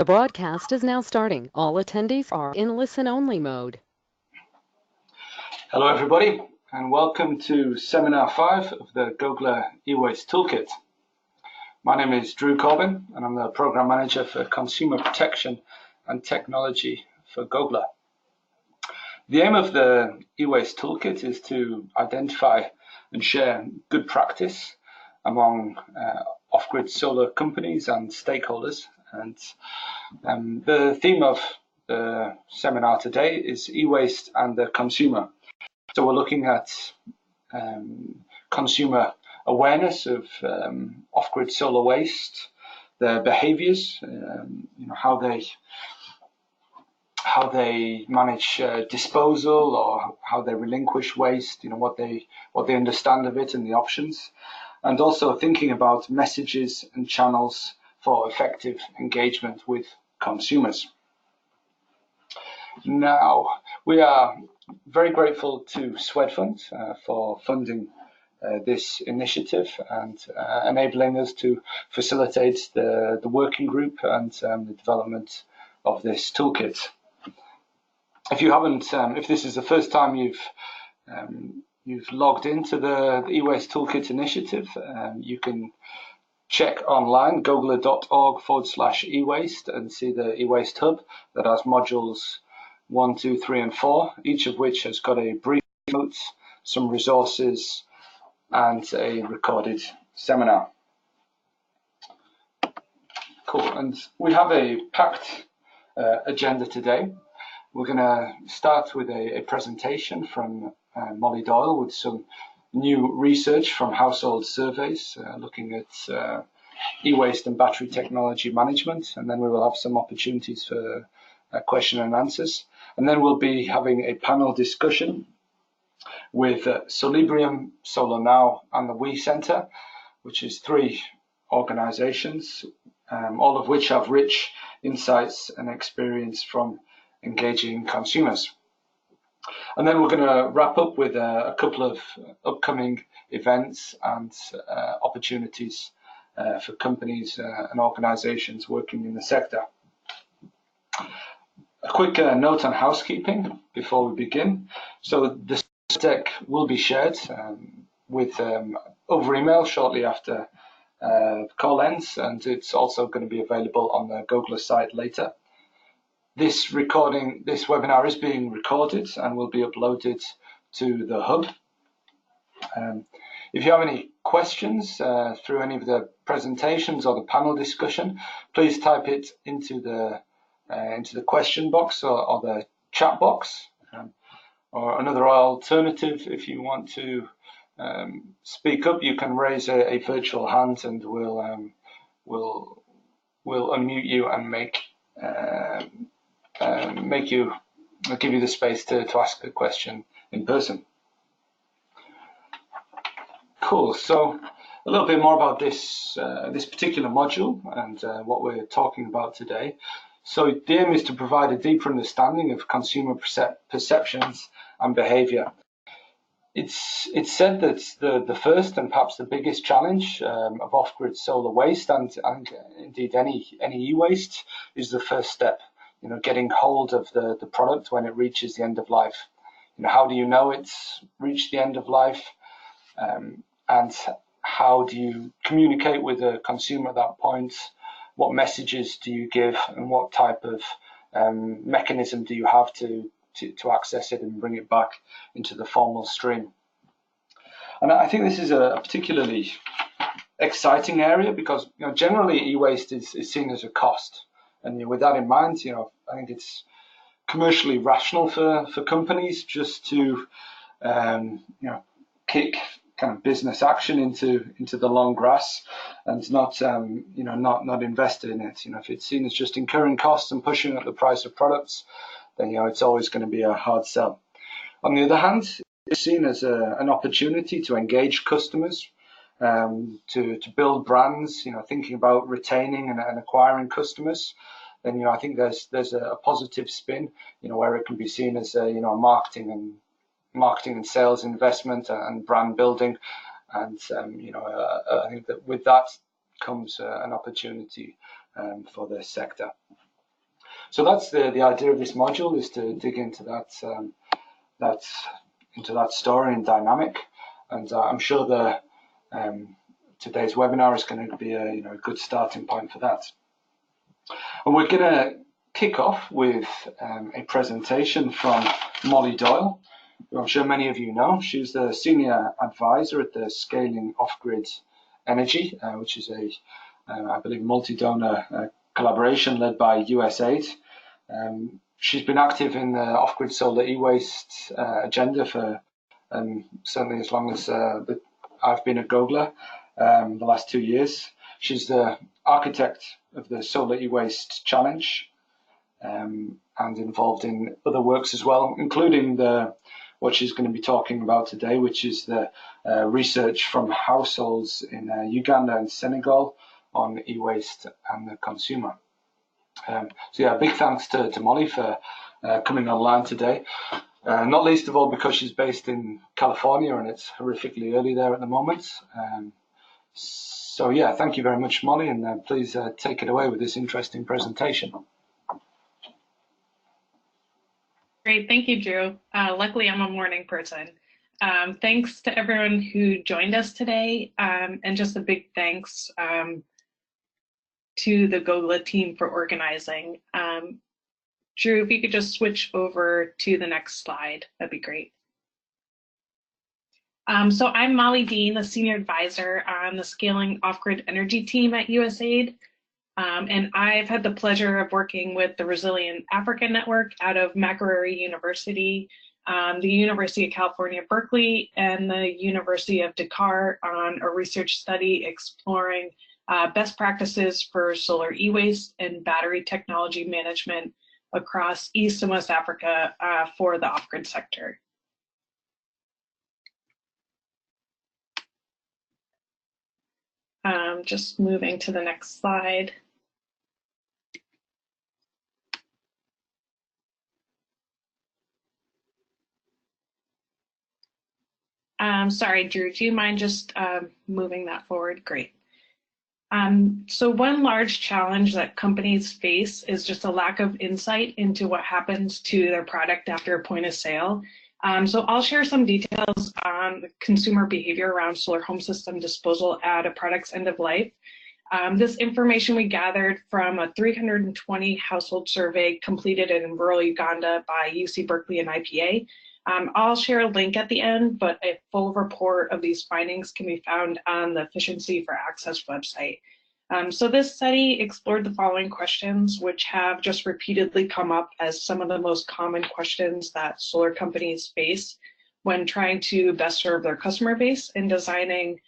The broadcast is now starting. All attendees are in listen-only mode. Hello everybody, and welcome to Seminar 5 of the Gogler e-waste Toolkit. My name is Drew Corbin, and I'm the Program Manager for Consumer Protection and Technology for Gogler. The aim of the e-waste Toolkit is to identify and share good practice among off-grid solar companies and stakeholders. And the theme of the seminar today is e-waste and the consumer. So we're looking at consumer awareness of off-grid solar waste, their behaviours, how they manage disposal or how they relinquish waste, what they understand of it and the options, and also thinking about messages and channels for effective engagement with consumers. Now, we are very grateful to Swedfund for funding this initiative and enabling us to facilitate the working group and the development of this toolkit. If you haven't, if this is the first time you've logged into the e-waste toolkit initiative, you can check online gogler.org/ewaste and see the e-waste hub that has modules 1, 2, 3, and 4, each of which has got a brief notes, some resources, and a recorded seminar. Cool, and we have a packed agenda today. We're going to start with a presentation from Molly Doyle with some new research from household surveys looking at e-waste and battery technology management, and then we will have some opportunities for question and answers. And then we'll be having a panel discussion with Solibrium, Solar Now, and the We Centre, which is 3 organisations, all of which have rich insights and experience from engaging consumers. And then we're going to wrap up with a couple of upcoming events and opportunities for companies and organisations working in the sector. A quick note on housekeeping before we begin. So the deck will be shared over email shortly after the call ends, and it's also going to be available on the Gogler site later. This webinar is being recorded and will be uploaded to the hub. If you have any questions through any of the presentations or the panel discussion, please type it into the question box or the chat box. Or another alternative, if you want to speak up, you can raise a virtual hand, and we'll unmute you and give you the space to ask a question in person. Cool. So a little bit more about this particular module and what we're talking about today. So the aim is to provide a deeper understanding of consumer perceptions and behaviour. It's said that the first and perhaps the biggest challenge of off-grid solar waste and indeed any e-waste is the first step. Getting hold of the product when it reaches the end of life. How do you know it's reached the end of life? And how do you communicate with the consumer at that point? What messages do you give, and what type of mechanism do you have to access it and bring it back into the formal stream? And I think this is a particularly exciting area because generally e-waste is seen as a cost, and with that in mind, I think it's commercially rational for companies just to kick kind of business action into the long grass and not invest in it. If it's seen as just incurring costs and pushing up the price of products, then it's always going to be a hard sell. On the other hand, it's seen as an opportunity to engage customers, to build brands. Thinking about retaining and acquiring customers. Then I think there's a positive spin. Where it can be seen as a marketing and sales investment and brand building, and I think that with that comes an opportunity for the sector. So that's the idea of this module, is to dig into that story and dynamic. And I'm sure today's webinar is going to be a good starting point for that. And we're going to kick off with a presentation from Molly Doyle, who I'm sure many of you know. She's the Senior Advisor at the Scaling Off-Grid Energy, which is I believe, multi-donor collaboration led by USAID. She's been active in the off-grid solar e-waste agenda for certainly as long as I've been at Gogla, the last 2 years. She's the architect of the Solar E-Waste Challenge, and involved in other works as well, including what she's going to be talking about today, which is the research from households in Uganda and Senegal on e-waste and the consumer. So yeah, big thanks to Molly for coming online today. Not least of all because she's based in California and it's horrifically early there at the moment. So yeah, thank you very much, Molly, and please take it away with this interesting presentation. Great, thank you, Drew. Luckily, I'm a morning person. Thanks to everyone who joined us today, and just a big thanks to the Gogla team for organizing. Drew, if you could just switch over to the next slide, that'd be great. So I'm Molly Dean, the Senior Advisor on the Scaling Off-Grid Energy team at USAID. And I've had the pleasure of working with the Resilient Africa Network out of Makerere University, the University of California, Berkeley, and the University of Dakar on a research study exploring best practices for solar e-waste and battery technology management across East and West Africa for the off-grid sector. Just moving to the next slide. Sorry, Drew, do you mind just moving that forward? Great. So one large challenge that companies face is just a lack of insight into what happens to their product after a point of sale. So I'll share some details on consumer behavior around solar home system disposal at a product's end of life. This information we gathered from a 320 household survey completed in rural Uganda by UC Berkeley and IPA. I'll share a link at the end, but a full report of these findings can be found on the Efficiency for Access website. So this study explored the following questions, which have just repeatedly come up as some of the most common questions that solar companies face when trying to best serve their customer base in designing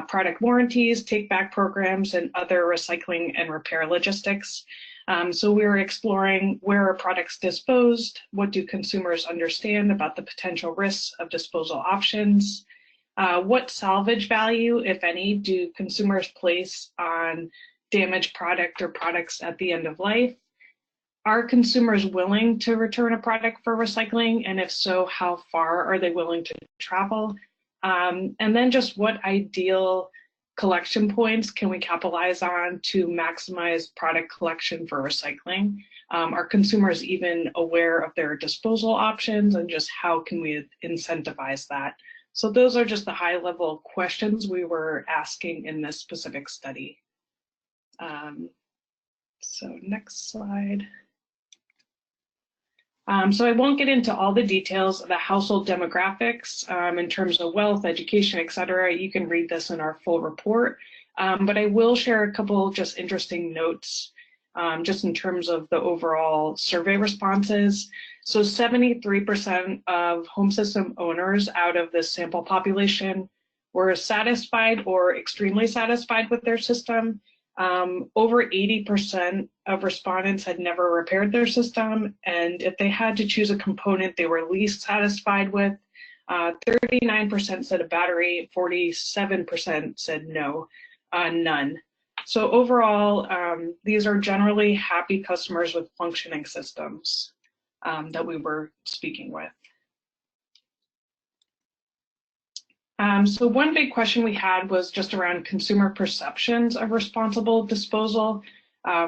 product warranties, take-back programs, and other recycling and repair logistics. So we were exploring where are products disposed, what do consumers understand about the potential risks of disposal options, what salvage value, if any, do consumers place on damaged product or products at the end of life? Are consumers willing to return a product for recycling? And if so, how far are they willing to travel? And then just what ideal collection points can we capitalize on to maximize product collection for recycling? Are consumers even aware of their disposal options, and just how can we incentivize that? So those are just the high-level questions we were asking in this specific study. So next slide. So I won't get into all the details of the household demographics in terms of wealth, education, et cetera. You can read this in our full report, but I will share a couple just interesting notes just in terms of the overall survey responses. So 73% of home system owners out of the sample population were satisfied or extremely satisfied with their system. Over 80% of respondents had never repaired their system, and if they had to choose a component they were least satisfied with, 39% said a battery, 47% said no, none. So overall, these are generally happy customers with functioning systems that we were speaking with. So one big question we had was just around consumer perceptions of responsible disposal.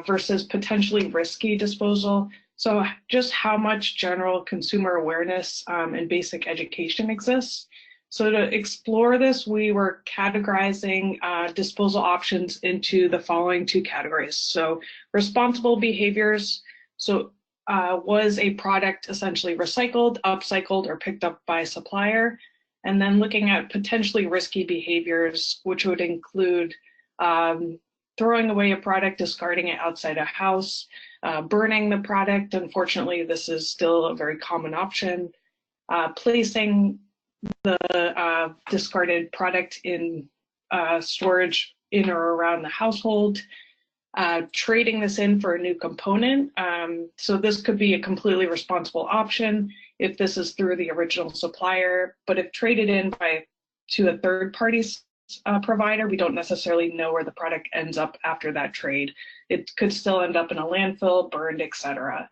versus potentially risky disposal. So just how much general consumer awareness and basic education exists. So to explore this, we were categorizing disposal options into the following two categories. So responsible behaviors. So was a product essentially recycled, upcycled, or picked up by a supplier? And then looking at potentially risky behaviors, which would include throwing away a product, discarding it outside a house, burning the product. Unfortunately, this is still a very common option. Placing the discarded product in storage in or around the household, trading this in for a new component. So this could be a completely responsible option if this is through the original supplier, but if traded in to a third party provider, we don't necessarily know where the product ends up after that trade. It could still end up in a landfill, burned, etc.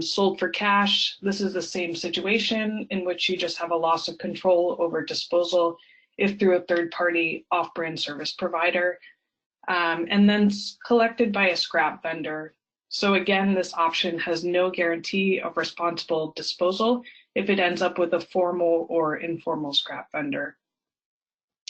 Sold for cash, this is the same situation in which you just have a loss of control over disposal if through a third party off-brand service provider. And then collected by a scrap vendor. So again, this option has no guarantee of responsible disposal if it ends up with a formal or informal scrap vendor.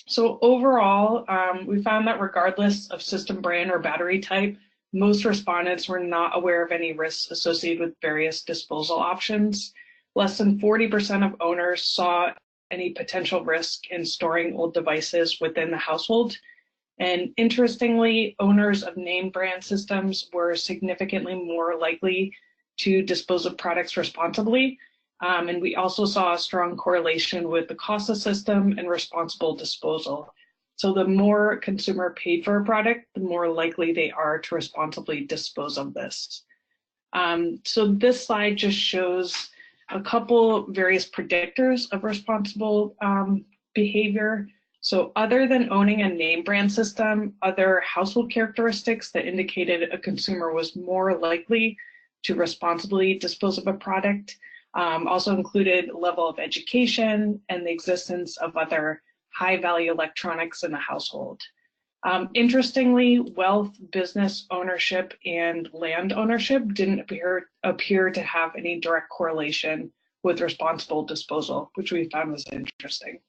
So overall, we found that regardless of system brand or battery type, most respondents were not aware of any risks associated with various disposal options. Less than 40% of owners saw any potential risk in storing old devices within the household. And interestingly, owners of name brand systems were significantly more likely to dispose of products responsibly. And we also saw a strong correlation with the cost of system and responsible disposal. So the more consumer paid for a product, the more likely they are to responsibly dispose of this. So this slide just shows a couple various predictors of responsible behavior. So other than owning a name brand system, other household characteristics that indicated a consumer was more likely to responsibly dispose of a product also included level of education and the existence of other high value electronics in the household. Interestingly, wealth, business ownership, and land ownership didn't appear to have any direct correlation with responsible disposal, which we found was interesting.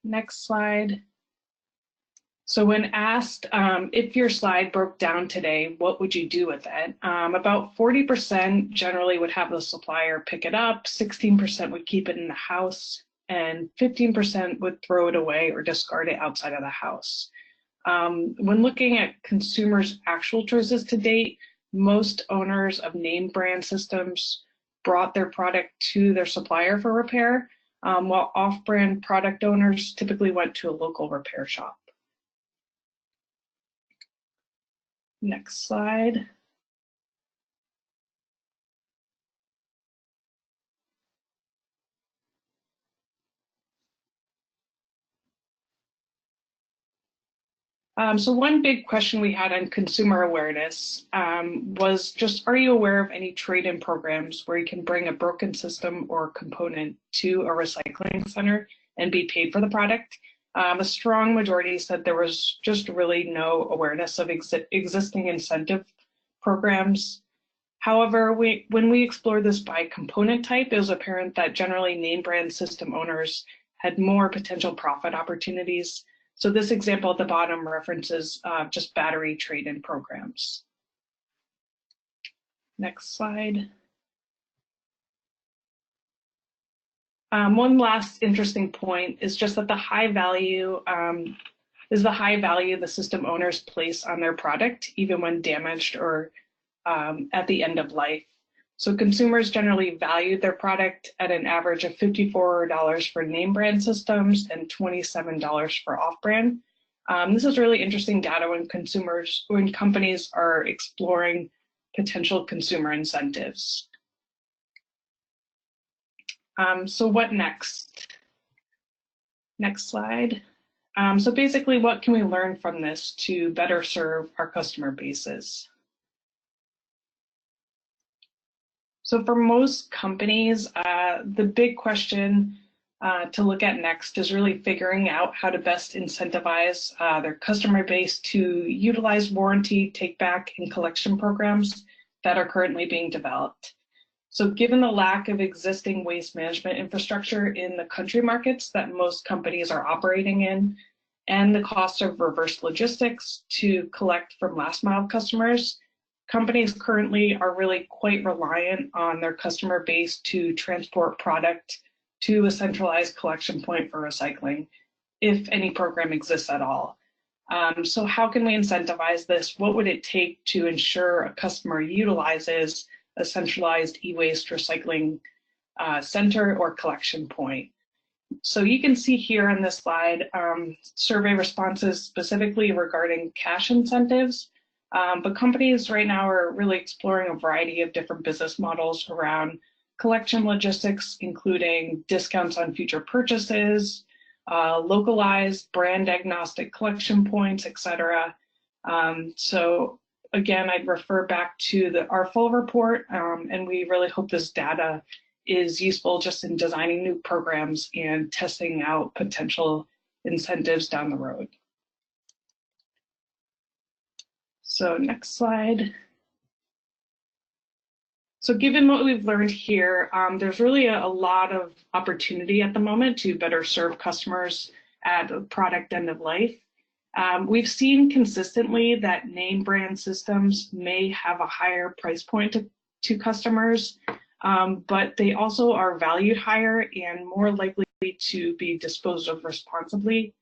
Next slide. So when asked if your slide broke down today, what would you do with it? About 40% generally would have the supplier pick it up, 16% would keep it in the house, and 15% would throw it away or discard it outside of the house. When looking at consumers' actual choices to date, most owners of name brand systems brought their product to their supplier for repair, while off-brand product owners typically went to a local repair shop. Next slide. So one big question we had on consumer awareness was just, are you aware of any trade-in programs where you can bring a broken system or component to a recycling center and be paid for the product? A strong majority said there was just really no awareness of existing incentive programs. However, when we explored this by component type, it was apparent that generally name brand system owners had more potential profit opportunities. So this example at the bottom references just battery trade-in programs. Next slide. One last interesting point is just that the high value the system owners place on their product, even when damaged or at the end of life. So consumers generally valued their product at an average of $54 for name brand systems and $27 for off-brand. This is really interesting data when companies are exploring potential consumer incentives. So what next? Next slide. So basically, what can we learn from this to better serve our customer bases? So for most companies, the big question to look at next is really figuring out how to best incentivize their customer base to utilize warranty, take back, and collection programs that are currently being developed. So given the lack of existing waste management infrastructure in the country markets that most companies are operating in, and the cost of reverse logistics to collect from last mile customers, companies currently are really quite reliant on their customer base to transport product to a centralized collection point for recycling, if any program exists at all. So how can we incentivize this? What would it take to ensure a customer utilizes a centralized e-waste recycling center or collection point? So you can see here on this slide survey responses specifically regarding cash incentives, but companies right now are really exploring a variety of different business models around collection logistics, including discounts on future purchases, localized brand agnostic collection points, etc. So again, I'd refer back to our full report, and we really hope this data is useful just in designing new programs and testing out potential incentives down the road. So next slide. So given what we've learned here, there's really a lot of opportunity at the moment to better serve customers at the product end of life. We've seen consistently that name brand systems may have a higher price point to customers, but they also are valued higher and more likely to be disposed of responsibly.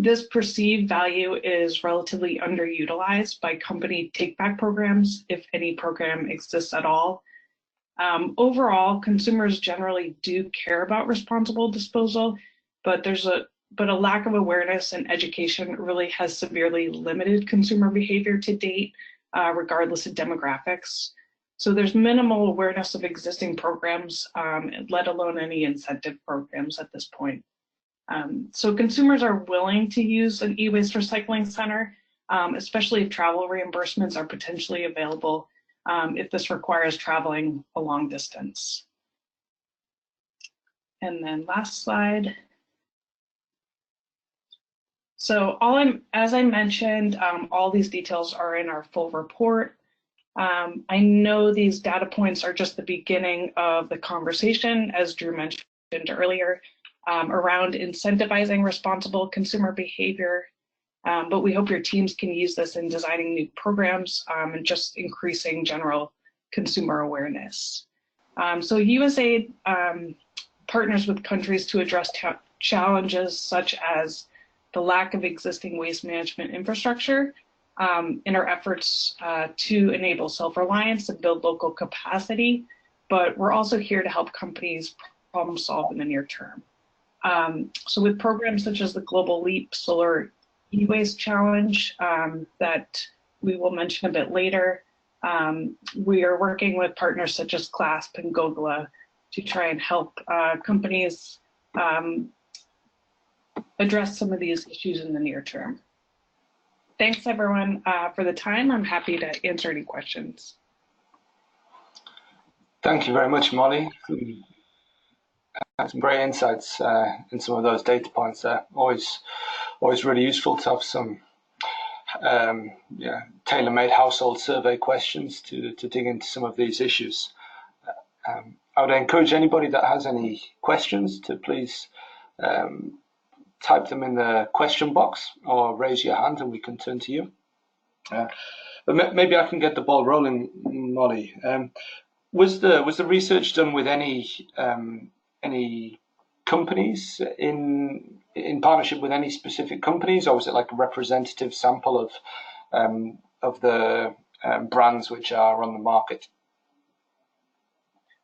This perceived value is relatively underutilized by company take-back programs, if any program exists at all. Overall, consumers generally do care about responsible disposal, but a lack of awareness and education really has severely limited consumer behavior to date, regardless of demographics. So there's minimal awareness of existing programs, let alone any incentive programs at this point. So consumers are willing to use an e-waste recycling center, especially if travel reimbursements are potentially available, if this requires traveling a long distance. And then last slide. So as I mentioned, all these details are in our full report. I know these data points are just the beginning of the conversation, as Drew mentioned earlier, around incentivizing responsible consumer behavior, but we hope your teams can use this in designing new programs and just increasing general consumer awareness. So USAID partners with countries to address challenges such as the lack of existing waste management infrastructure in our efforts to enable self-reliance and build local capacity, but we're also here to help companies problem solve in the near term. So with programs such as the Global Leap Solar E-Waste Challenge that we will mention a bit later, we are working with partners such as CLASP and GOGLA to try and help companies address some of these issues in the near term. Thanks everyone for the time. I'm happy to answer any questions. Thank you very much, Molly. Some great insights in some of those data points there. Always really useful to have some tailor-made household survey questions to dig into some of these issues. I would encourage anybody that has any questions to please type them in the question box or raise your hand and we can turn to you. But maybe I can get the ball rolling, Molly. Was the research done with any companies in partnership with any specific companies, or was it like a representative sample of the brands which are on the market?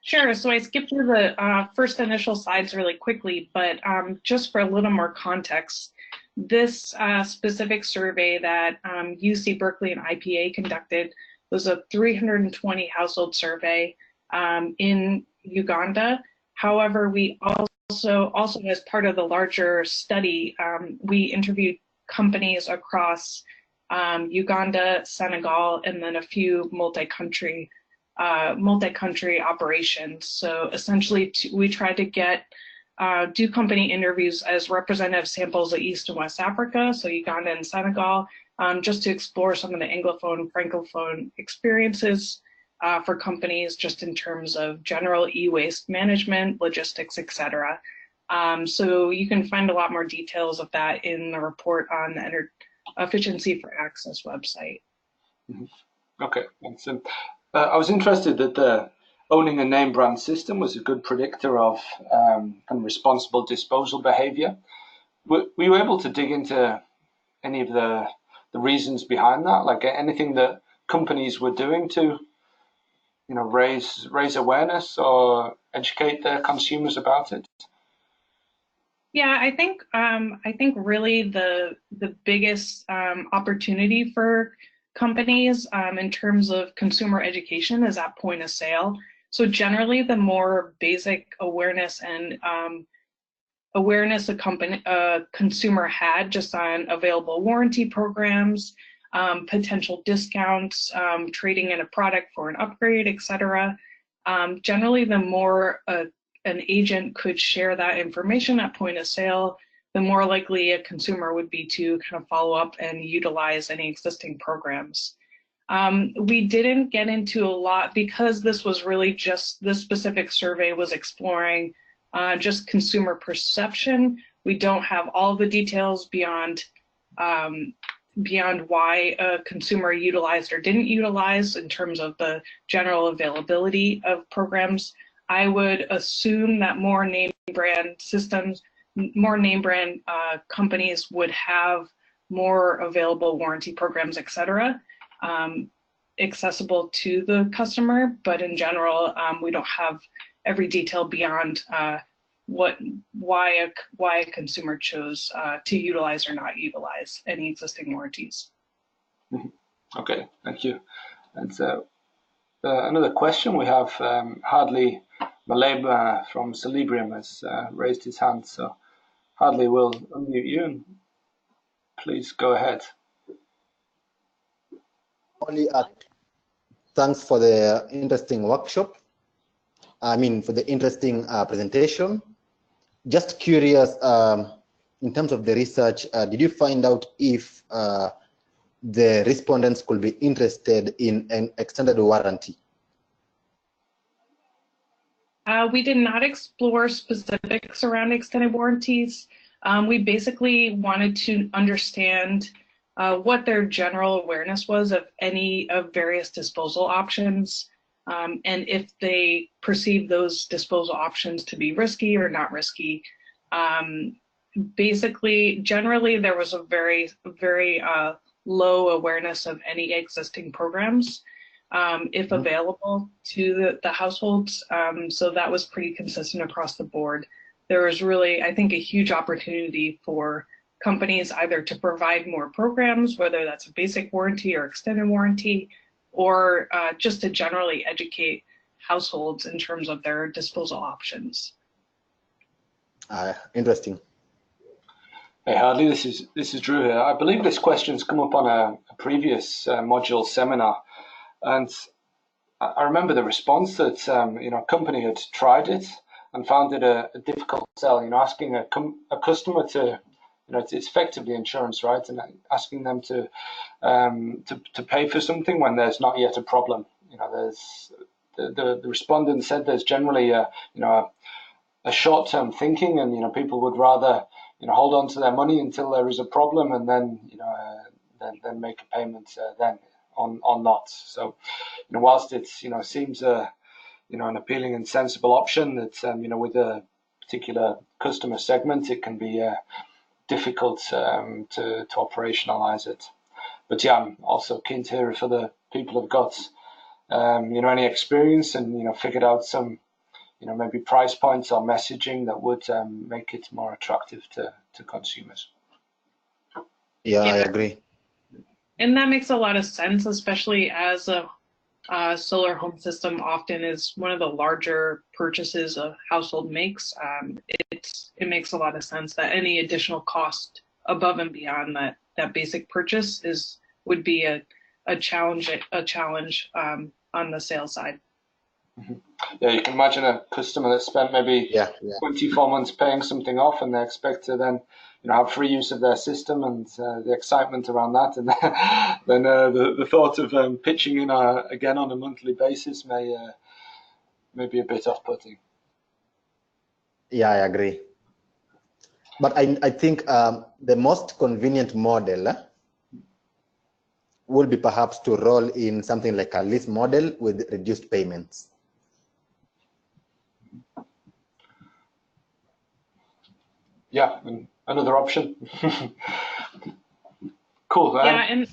Sure. So I skipped through the first initial slides really quickly, but just for a little more context, this specific survey that UC Berkeley and IPA conducted was a 320 household survey in Uganda. However, we also as part of the larger study, we interviewed companies across Uganda, Senegal, and then a few multi-country multi-country operations. So essentially, we tried to do company interviews as representative samples of East and West Africa, so Uganda and Senegal, just to explore some of the Anglophone, Francophone experiences for companies, just in terms of general e-waste management, logistics, etc. So you can find a lot more details of that in the report on the Efficiency for Access website. Okay, thanks. I was interested that owning a name brand system was a good predictor of kind of responsible disposal behavior. Were you able to dig into any of the reasons behind that, like anything that companies were doing to, raise awareness or educate their consumers about it? Yeah, I think really the biggest opportunity for companies in terms of consumer education is at point of sale. So generally, the more basic awareness and awareness a consumer had just on available warranty programs, potential discounts, trading in a product for an upgrade, etc. Generally, the more an agent could share that information at point of sale, the more likely a consumer would be to kind of follow up and utilize any existing programs. We didn't get into a lot because this was really just, this specific survey was exploring just consumer perception. We don't have all the details beyond why a consumer utilized or didn't utilize in terms of the general availability of programs. I would assume that more name brand systems, more name brand companies would have more available warranty programs, et cetera, accessible to the customer. But in general, we don't have every detail beyond why a consumer chose to utilize or not utilize any existing warranties. Okay, thank you. And another question we have, Hardley Maleba from Celebrium has raised his hand. So Hardley, will unmute you and please go ahead. Only thanks for the interesting workshop. For the interesting presentation. Just curious, in terms of the research, did you find out if the respondents could be interested in an extended warranty? We did not explore specifics around extended warranties. We basically wanted to understand what their general awareness was of any of various disposal options, and if they perceive those disposal options to be risky or not risky. Basically, generally, there was a very, very low awareness of any existing programs, if available to the households. So that was pretty consistent across the board. There was really, I think, a huge opportunity for companies either to provide more programs, whether that's a basic warranty or extended warranty, or just to generally educate households in terms of their disposal options. Interesting. Hey Hardley, this is Drew here. I believe this question's come up on a previous module seminar, and I remember the response that a company had tried it and found it a difficult sell. Asking a customer to, it's effectively insurance, right? And asking them to pay for something when there's not yet a problem. There's the respondent said there's generally a short-term thinking, and people would rather hold on to their money until there is a problem, and then then make a payment then on not. So whilst it seems an appealing and sensible option, that with a particular customer segment, it can be difficult to operationalize it. But yeah, I'm also keen to hear if other people have got any experience and figured out some maybe price points or messaging that would make it more attractive to consumers. Yeah, I agree. And that makes a lot of sense, especially as a solar home system often is one of the larger purchases a household makes. It makes a lot of sense that any additional cost above and beyond that basic purchase would be a challenge on the sales side. Yeah, you can imagine a customer that spent maybe 24 months paying something off, and they expect to then have free use of their system, and the excitement around that, and then the thought of pitching in again on a monthly basis may be a bit off-putting. Yeah, I agree. But I think the most convenient model will be perhaps to roll in something like a lease model with reduced payments. Yeah, another option. Cool. Yeah, and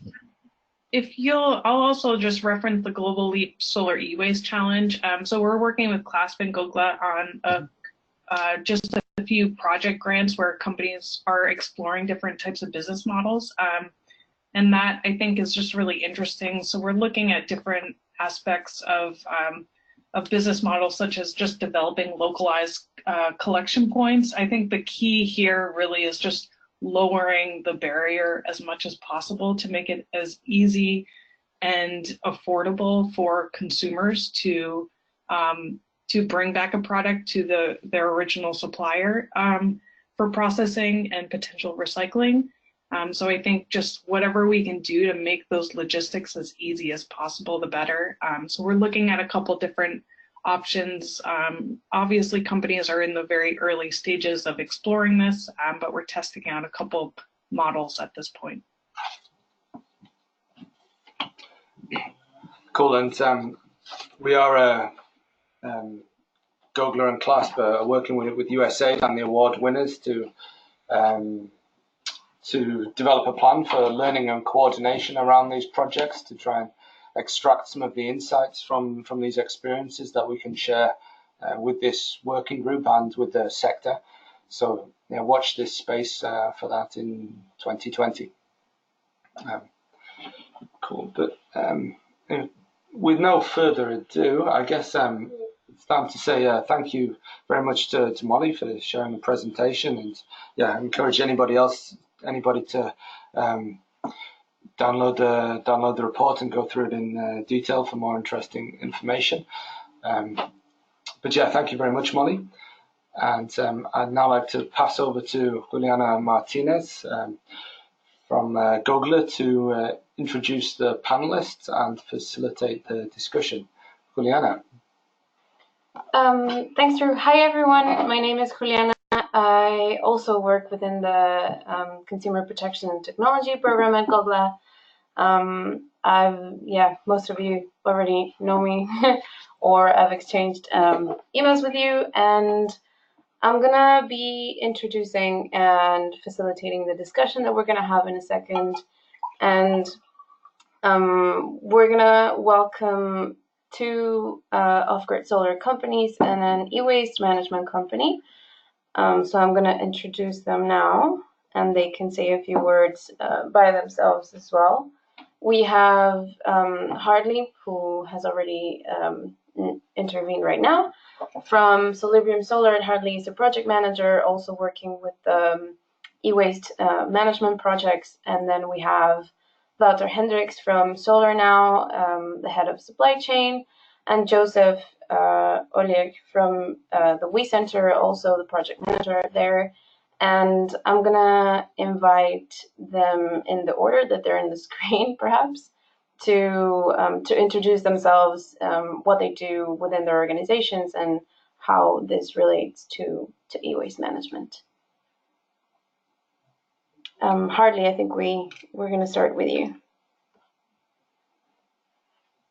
I'll also just reference the Global Leap Solar E-Waste Challenge. So we're working with CLASP and GOGLA on just a few project grants where companies are exploring different types of business models. And that I think is just really interesting. So we're looking at different aspects of business models, such as just developing localized collection points. I think the key here really is just lowering the barrier as much as possible to make it as easy and affordable for consumers to bring back a product to their original supplier for processing and potential recycling. So I think just whatever we can do to make those logistics as easy as possible, the better. So we're looking at a couple different options. Obviously, companies are in the very early stages of exploring this, but we're testing out a couple models at this point. Cool, and we are GOGLA and CLASP are working with USAID and the award winners to develop a plan for learning and coordination around these projects, to try and extract some of the insights from these experiences that we can share with this working group and with the sector. So watch this space for that in 2020. Cool, but with no further ado, I guess it's time to say thank you very much to Molly for sharing the presentation, and I encourage anybody to download the report and go through it in detail for more interesting information. But thank you very much, Molly. And I'd now like to pass over to Juliana Martinez from GOGLA to introduce the panelists and facilitate the discussion. Juliana. Thanks, Drew. Hi, everyone. My name is Juliana. I also work within the Consumer Protection and Technology program at GOGLA. Most of you already know me or I've exchanged emails with you, and I'm gonna be introducing and facilitating the discussion that we're gonna have in a second. And we're gonna welcome two off-grid solar companies and an e-waste management company. So I'm gonna introduce them now, and they can say a few words by themselves as well. We have Hardley, who has already intervened right now, from Solibrium Solar. Hardley is a project manager, also working with e-waste management projects. And then we have Wouter Hendricks from Solar Now, the head of supply chain, and Joseph Oleg from the We Center, also the project manager there. And I'm gonna invite them in the order that they're in the screen, perhaps, to introduce themselves, what they do within their organizations, and how this relates to e-waste management. Hardly, I think we're gonna start with you.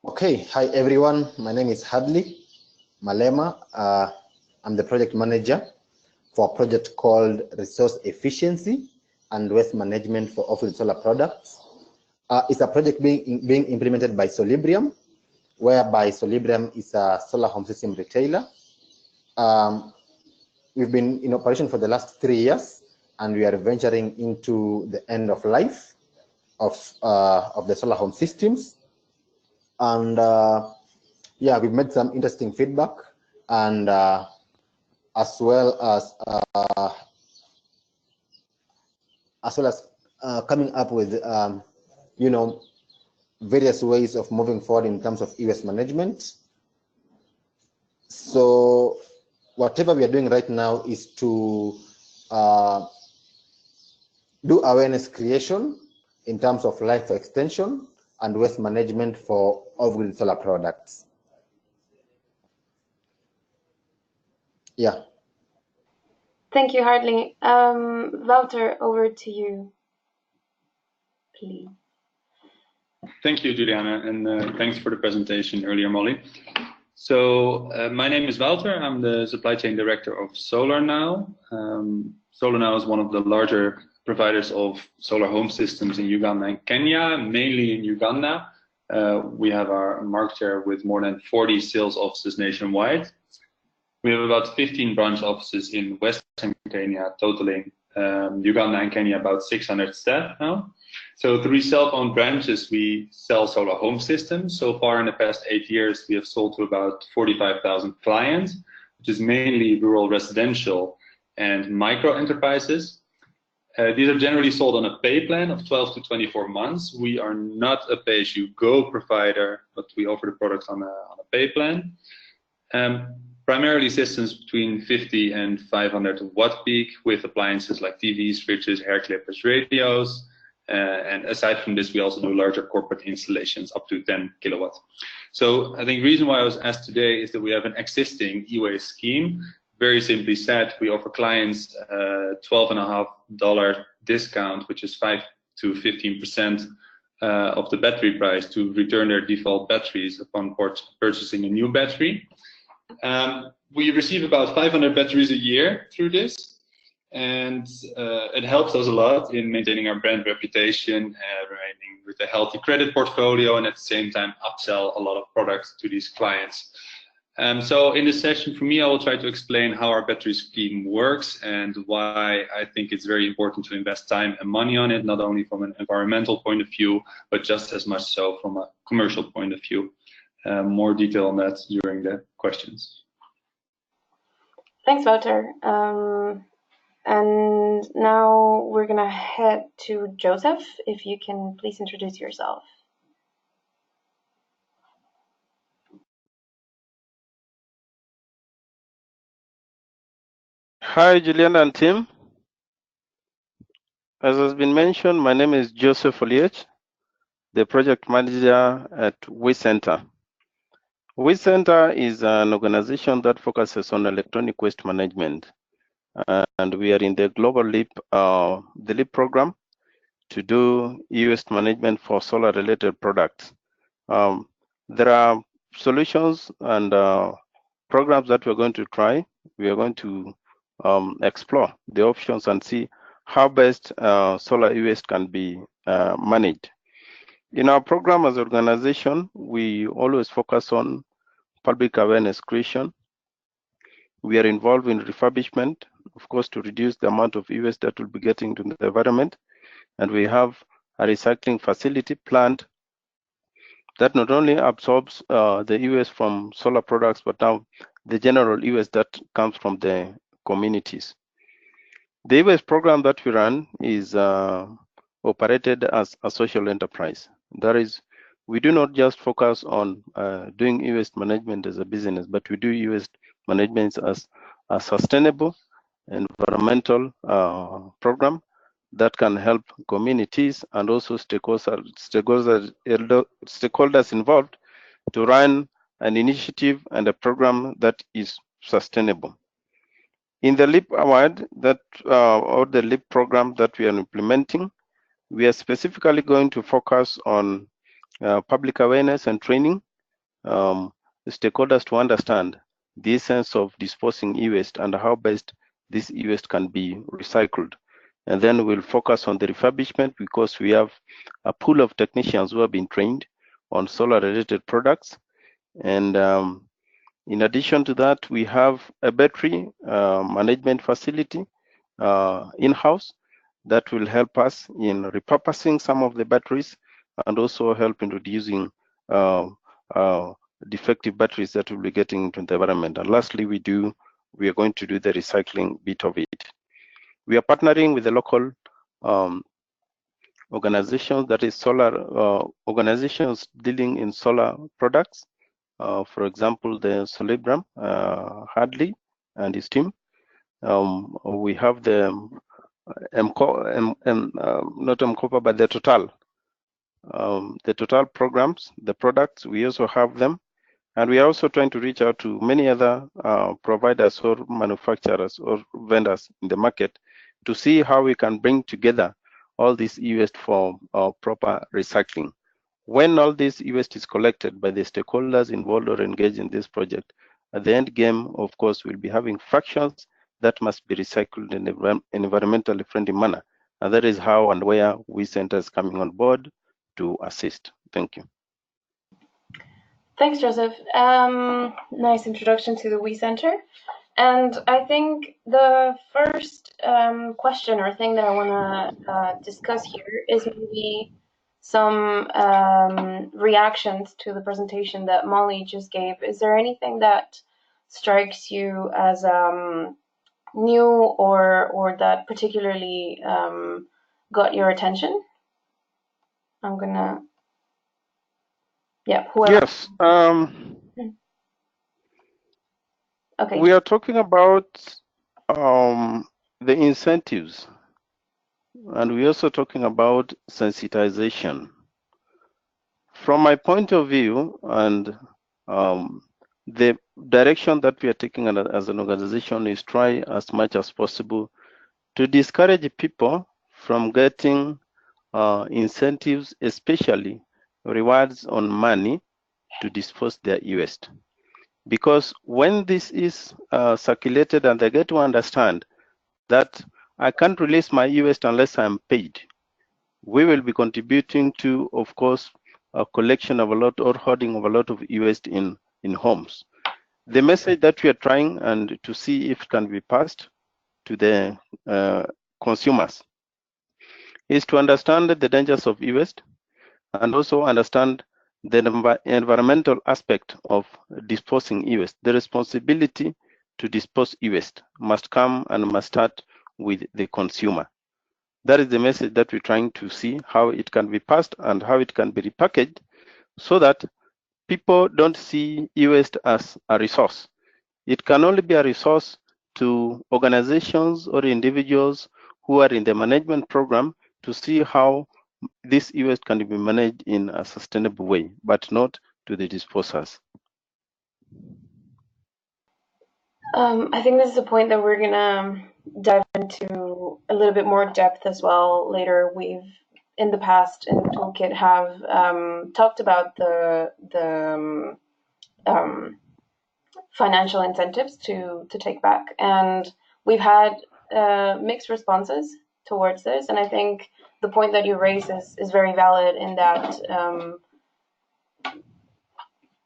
Okay, hi everyone. My name is Hadley Malema. I'm the project manager for a project called Resource Efficiency and Waste Management for Off-grid Solar Products. It's a project being implemented by Solibrium, whereby Solibrium is a solar home system retailer. We've been in operation for the last 3 years, and we are venturing into the end of life of the solar home systems. And we've made some interesting feedback, and as well as coming up with various ways of moving forward in terms of e-waste management. So whatever we are doing right now is to do awareness creation in terms of life extension and waste management for off-grid solar products. Yeah. Thank you, Hartley. Wouter, over to you, please. Thank you, Juliana, and thanks for the presentation earlier, Molly. So my name is Wouter. I'm the supply chain director of SolarNow. SolarNow is one of the larger providers of solar home systems in Uganda and Kenya, mainly in Uganda. We have our market share with more than 40 sales offices nationwide. We have about 15 branch offices in Western Kenya, totaling Uganda and Kenya about 600 staff now. So through self-owned branches, we sell solar home systems. So far in the past 8 years, we have sold to about 45,000 clients, which is mainly rural residential and micro enterprises. These are generally sold on a pay plan of 12 to 24 months. We are not a pay-as-you-go provider, but we offer the products on a pay plan. Primarily systems between 50 and 500 watt peak with appliances like TVs, fridges, hair clippers, radios. And aside from this, we also do larger corporate installations up to 10 kilowatts. So I think the reason why I was asked today is that we have an existing e-waste scheme. Very simply said, we offer clients $12.50 discount, which is 5 to 15% of the battery price to return their default batteries upon purchasing a new battery. We receive about 500 batteries a year through this, and it helps us a lot in maintaining our brand reputation, remaining with a healthy credit portfolio, and at the same time upsell a lot of products to these clients. So in this session, for me, I will try to explain how our battery scheme works and why I think it's very important to invest time and money on it, not only from an environmental point of view, but just as much so from a commercial point of view. More detail on that during the questions. Thanks, Wouter. And now we're going to head to Joseph. If you can please introduce yourself. Hi, Juliana and team. As has been mentioned, my name is Joseph Oliech, the project manager at WeCenter. WeCenter is an organization that focuses on electronic waste management. And we are in the global LEAP, the LEAP program to do e-waste management for solar-related products. There are solutions and programs that we're going to try. We are going to explore the options and see how best solar e-waste can be managed. In our program as an organization, we always focus on public awareness creation. We are involved in refurbishment, of course, to reduce the amount of e-waste that will be getting to the environment. And we have a recycling facility planned that not only absorbs the e-waste from solar products, but now the general e-waste that comes from the communities. The e-waste program that we run is operated as a social enterprise. That is, we do not just focus on doing e-waste management as a business, but we do e-waste management as a sustainable environmental program that can help communities and also stakeholders involved to run an initiative and a program that is sustainable. In the LEAP award that or the LEAP program that we are implementing, we are specifically going to focus on public awareness and training stakeholders to understand the essence of disposing e-waste and how best this e-waste can be recycled. And then we'll focus on the refurbishment because we have a pool of technicians who have been trained on solar-related products. And in addition to that, we have a battery management facility in-house that will help us in repurposing some of the batteries and also help in reducing defective batteries that we'll be getting into the environment. And lastly, we are going to do the recycling bit of it. We are partnering with the local organizations, that is solar organizations dealing in solar products. For example, the Solibram, Hadley and his team. We have the not MCOPA, but the Total programs, the products, we also have them. And we are also trying to reach out to many other providers or manufacturers or vendors in the market to see how we can bring together all this e-waste for proper recycling. When all this e-waste is collected by the stakeholders involved or engaged in this project, at the end game, of course, we'll be having fractions that must be recycled in an environmentally friendly manner. And that is how and where WeCenter is coming on board to assist. Thank you. Thanks, Joseph. Nice introduction to the WeCenter. And I think the first question or thing that I want to discuss here is maybe some reactions to the presentation that Molly just gave. Is there anything that strikes you as new or that particularly got your attention? I'm gonna, yeah, whoever. Yes. Okay. We are talking about the incentives, and we're also talking about sensitization. From my point of view, and the direction that we are taking as an organization is try as much as possible to discourage people from getting incentives, especially rewards on money to dispose their e-waste. Because when this is circulated and they get to understand that I can't release my e-waste unless I'm paid, we will be contributing to, of course, a collection of a lot or hoarding of a lot of e-waste in homes. The message that we are trying and to see if it can be passed to the consumers is to understand the dangers of e-waste and also understand the environmental aspect of disposing e-waste. The responsibility to dispose e-waste must come and must start with the consumer. That is the message that we're trying to see how it can be passed and how it can be repackaged so that people don't see e-waste as a resource. It can only be a resource to organizations or individuals who are in the management program to see how this e-waste can be managed in a sustainable way, but not to the disposers. I think this is a point that we're gonna dive into a little bit more depth as well later. We've in the past in Toolkit have talked about the financial incentives to take back, and we've had mixed responses towards this. And I think the point that you raise is very valid in that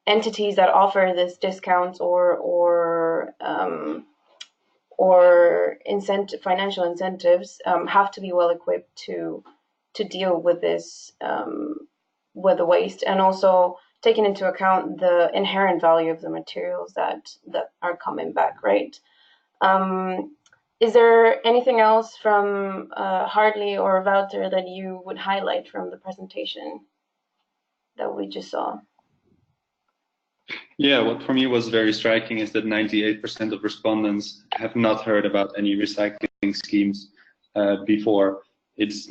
entities that offer this discounts or financial incentives have to be well equipped to deal with this with the waste, and also taking into account the inherent value of the materials that are coming back, right? Is there anything else from Hartley or Wouter that you would highlight from the presentation that we just saw? Yeah, what for me was very striking is that 98% of respondents have not heard about any recycling schemes before. It's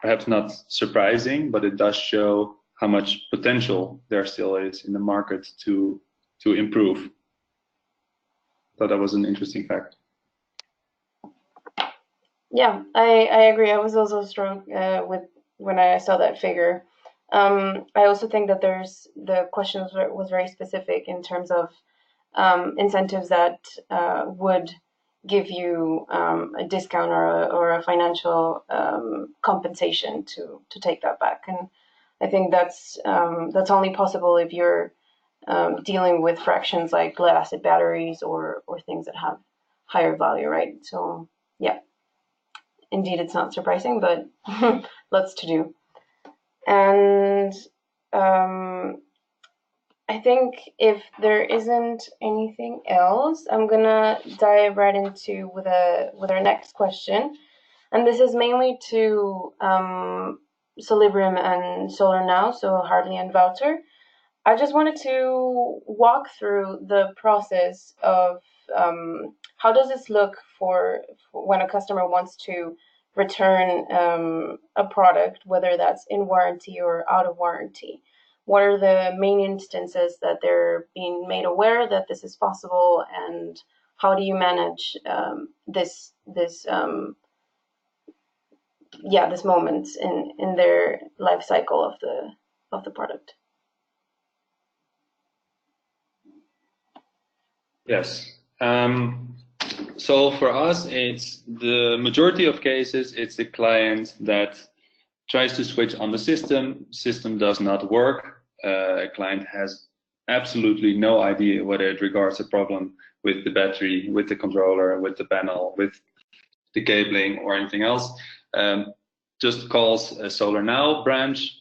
perhaps not surprising, but it does show how much potential there still is in the market to improve. Thought that was an interesting fact. Yeah, I agree. I was also struck with when I saw that figure. I also think that the question was very specific in terms of incentives that would give you a discount or a financial compensation to take that back. And I think that's only possible if you're dealing with fractions like lead acid batteries or things that have higher value, right? So yeah, indeed, it's not surprising, but lots to do. And I think if there isn't anything else, I'm gonna dive right into with our next question, And this is mainly to Solibrium and Solar Now, so Hartley and Wouter. I just wanted to walk through the process of how does this look for when a customer wants to return a product, whether that's in warranty or out of warranty. What are the main instances that they're being made aware that this is possible, and how do you manage this moment in their life cycle of the product? Yes. So for us, it's the majority of cases, it's the client that tries to switch on the system does not work. A client has absolutely no idea whether it regards a problem with the battery, with the controller, with the panel, with the cabling or anything else. Just calls a Solar Now branch,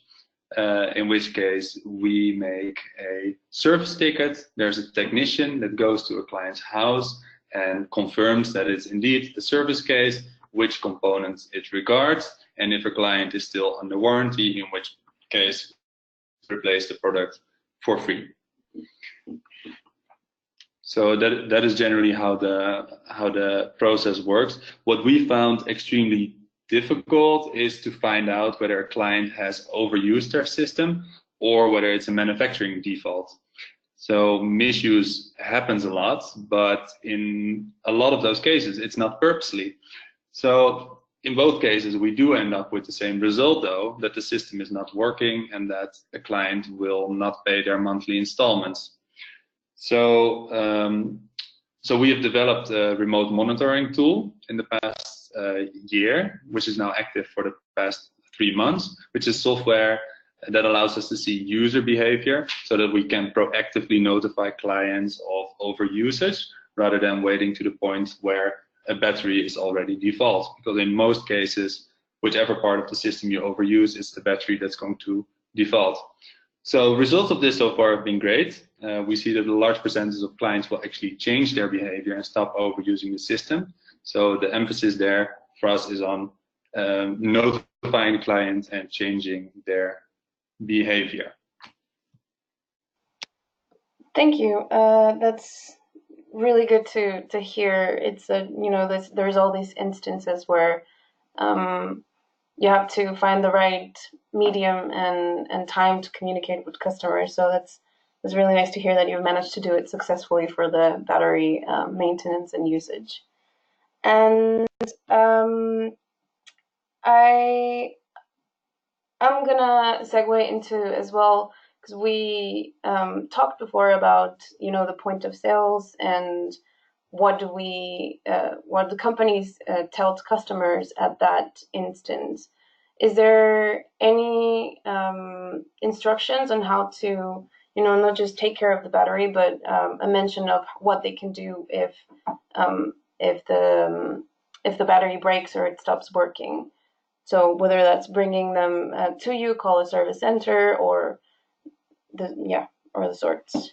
in which case we make a service ticket. There's a technician that goes to a client's house and confirms that it's indeed the service case, which components it regards, and if a client is still under warranty, in which case replace the product for free. So that is generally how the process works. What we found extremely difficult is to find out whether a client has overused their system or whether it's a manufacturing default. So misuse happens a lot, but in a lot of those cases, it's not purposely. So in both cases, we do end up with the same result, though, that the system is not working and that a client will not pay their monthly installments. So, so we have developed a remote monitoring tool in the past year, which is now active for the past 3 months, which is software that allows us to see user behavior so that we can proactively notify clients of overusage rather than waiting to the point where a battery is already default. Because in most cases, whichever part of the system you overuse, it's the battery that's going to default. So results of this so far have been great. We see that a large percentage of clients will actually change their behavior and stop overusing the system. So the emphasis there for us is on notifying the client and changing their behavior. Thank you. That's really good to hear. It's there's all these instances where you have to find the right medium and time to communicate with customers. So it's really nice to hear that you've managed to do it successfully for the battery maintenance and usage. And I'm gonna segue into as well, because we talked before about the point of sales and what the companies tell to customers at that instance. Is there any instructions on how to not just take care of the battery, but a mention of what they can do if the battery breaks or it stops working? So whether that's bringing them to you, call a service center, or the sorts.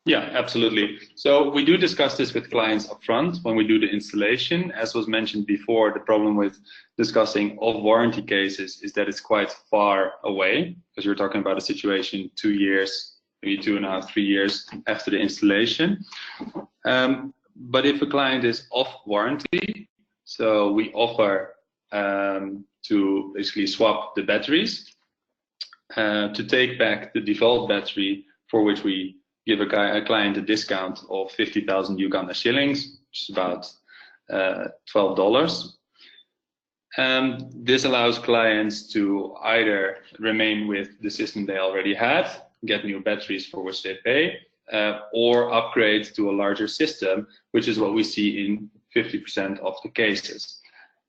Yeah, absolutely. So we do discuss this with clients upfront when we do the installation. As was mentioned before, the problem with discussing off-warranty cases is that it's quite far away, because you're talking about a situation 2 years, maybe 2.5, 3 years after the installation. But if a client is off warranty, so we offer to basically swap the batteries, to take back the default battery, for which we give a client a discount of 50,000 Uganda shillings, which is about $12. This allows clients to either remain with the system they already had, get new batteries for which they pay, or upgrade to a larger system, which is what we see in 50% of the cases.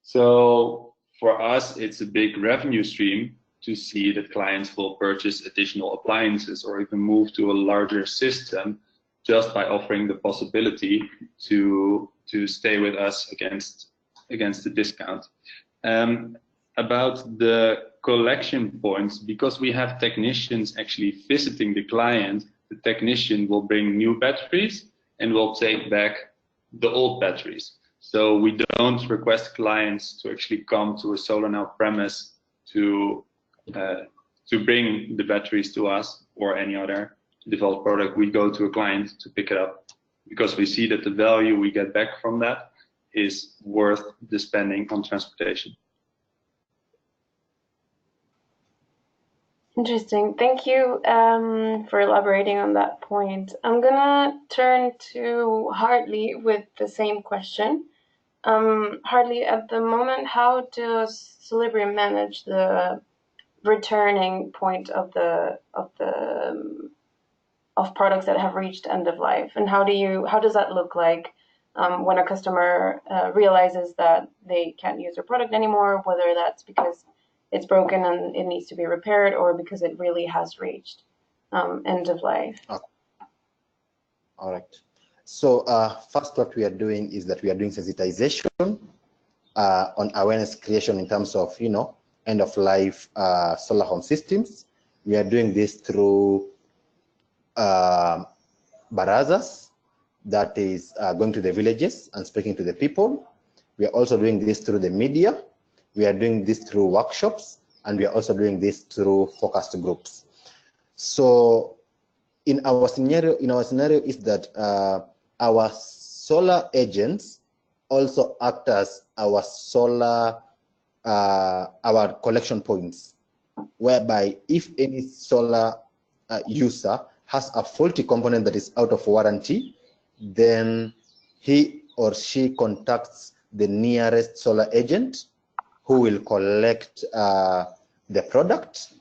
So for us, it's a big revenue stream to see that clients will purchase additional appliances or even move to a larger system just by offering the possibility to stay with us against the discount. About the collection points, because we have technicians actually visiting the client, the technician will bring new batteries and will take back the old batteries. So we don't request clients to actually come to a SolarNow premise to bring the batteries to us or any other developed product. We go to a client to pick it up because we see that the value we get back from that is worth the spending on transportation. Interesting. Thank you for elaborating on that point. I'm gonna turn to Hartley with the same question. Hartley, at the moment, how does Solibrium manage the returning point of products that have reached end of life, and how does that look like when a customer realizes that they can't use their product anymore, whether that's because it's broken and it needs to be repaired or because it really has reached end of life? Okay. All right. So first, what we are doing is that we are doing sensitization on awareness creation in terms of, end of life solar home systems. We are doing this through barazas, that is going to the villages and speaking to the people. We are also doing this through the media. We are doing this through workshops, and we are also doing this through focused groups. So in our scenario is that our solar agents also act as our our collection points, whereby if any solar user has a faulty component that is out of warranty, then he or she contacts the nearest solar agent who will collect the product,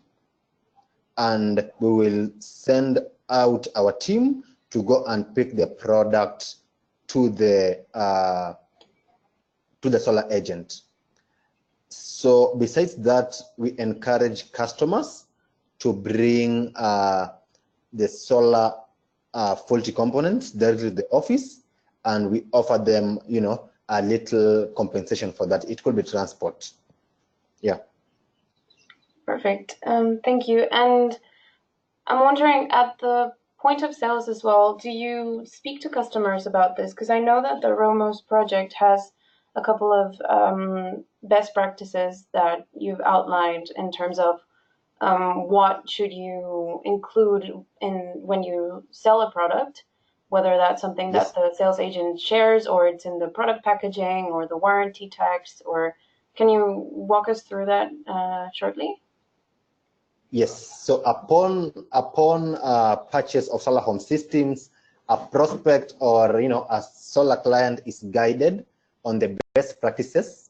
and we will send out our team to go and pick the product to the solar agent. So besides that, we encourage customers to bring the solar faulty components directly to the office, and we offer them, a little compensation for that. It could be transport. Yeah. Perfect. Thank you. And I'm wondering, at the point of sales as well, do you speak to customers about this? Because I know that the Romos project has a couple of best practices that you've outlined in terms of what should you include when you sell a product, whether that's something that the sales agent shares or it's in the product packaging or the warranty text, or can you walk us through that shortly? Yes. So upon purchase of solar home systems, a prospect or a solar client is guided on the best practices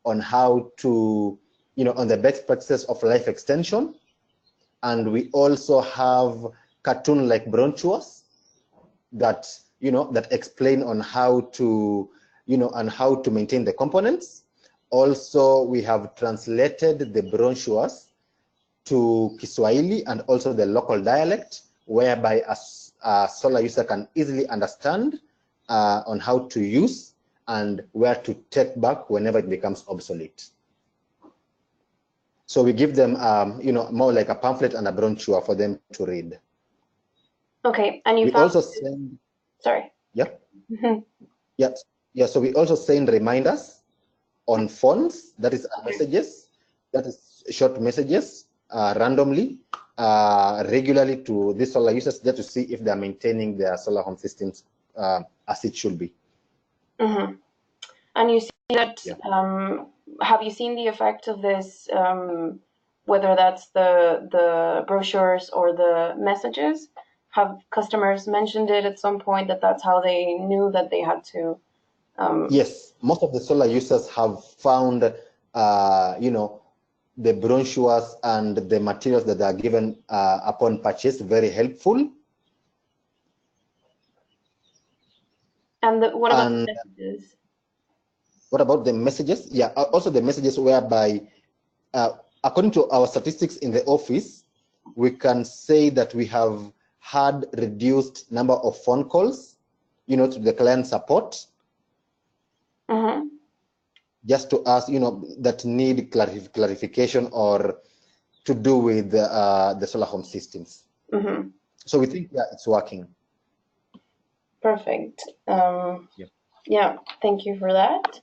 on how to on the best practices of life extension, and we also have cartoon-like brochures that that explain on how to on how to maintain the components. Also, we have translated the brochures to Kiswahili and also the local dialect, whereby a solar user can easily understand on how to use and where to take back whenever it becomes obsolete. So we give them, more like a pamphlet and a brochure for them to read. Okay, and you also send. Sorry. Yeah. Yeah. Yeah. So we also send reminders on phones. That is messages. That is short messages randomly, regularly to these solar users, just to see if they are maintaining their solar home systems as it should be. Mm-hmm. And you see that. Yeah. Have you seen the effect of this? Whether that's the brochures or the messages, have customers mentioned it at some point that that's how they knew that they had to? Yes, most of the solar users have found, the brochures and the materials that are given upon purchase very helpful. And what about the messages? What about the messages? Yeah, also the messages whereby, according to our statistics in the office, we can say that we have had reduced number of phone calls, to the client support. Mm-hmm. Just to ask, that need clarification or to do with the solar home systems. Mm-hmm. So we think, it's working. Perfect. Yeah. Yeah, thank you for that.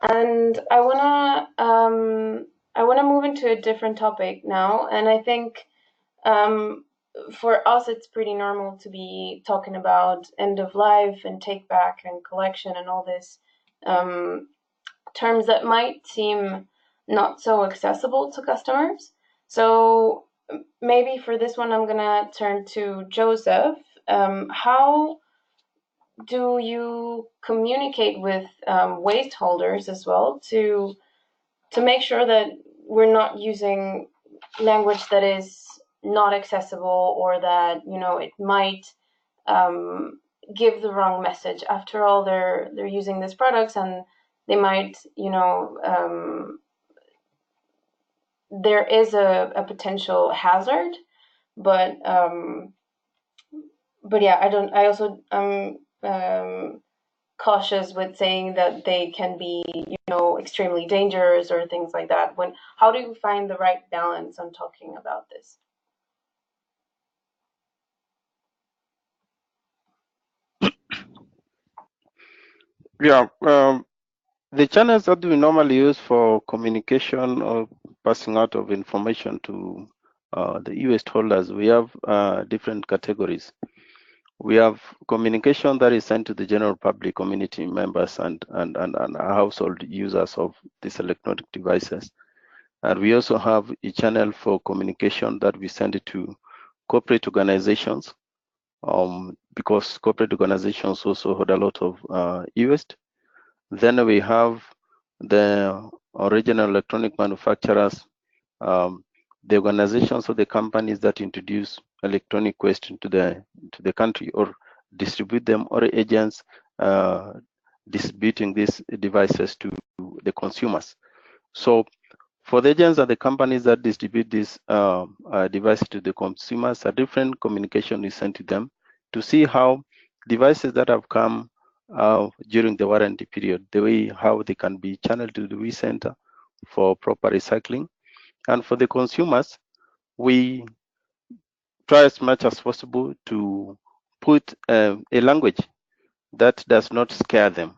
And I wanna move into a different topic now, and I think for us it's pretty normal to be talking about end of life and take back and collection and all this terms that might seem not so accessible to customers. So maybe for this one, I'm gonna turn to Joseph. How do you communicate with waste holders as well to make sure that we're not using language that is not accessible, or that it might give the wrong message? After all, they're using these products, and they might there is a potential hazard, but yeah, I also cautious with saying that they can be extremely dangerous or things like that. How do you find the right balance on talking about this? Yeah, the channels that we normally use for communication or passing out of information to the e-waste holders, we have different categories. We have communication that is sent to the general public, community members, and household users of these electronic devices. And we also have a channel for communication that we send it to corporate organizations, because corporate organizations also hold a lot of e-waste. Then we have the original electronic manufacturers, the organizations or the companies that introduce electronic waste into the country or distribute them, or agents distributing these devices to the consumers. So for the agents and the companies that distribute these devices to the consumers, a different communication is sent to them to see how devices that have come during the warranty period, the way how they can be channeled to the WeCenter for proper recycling. And for the consumers, we try as much as possible to put a language that does not scare them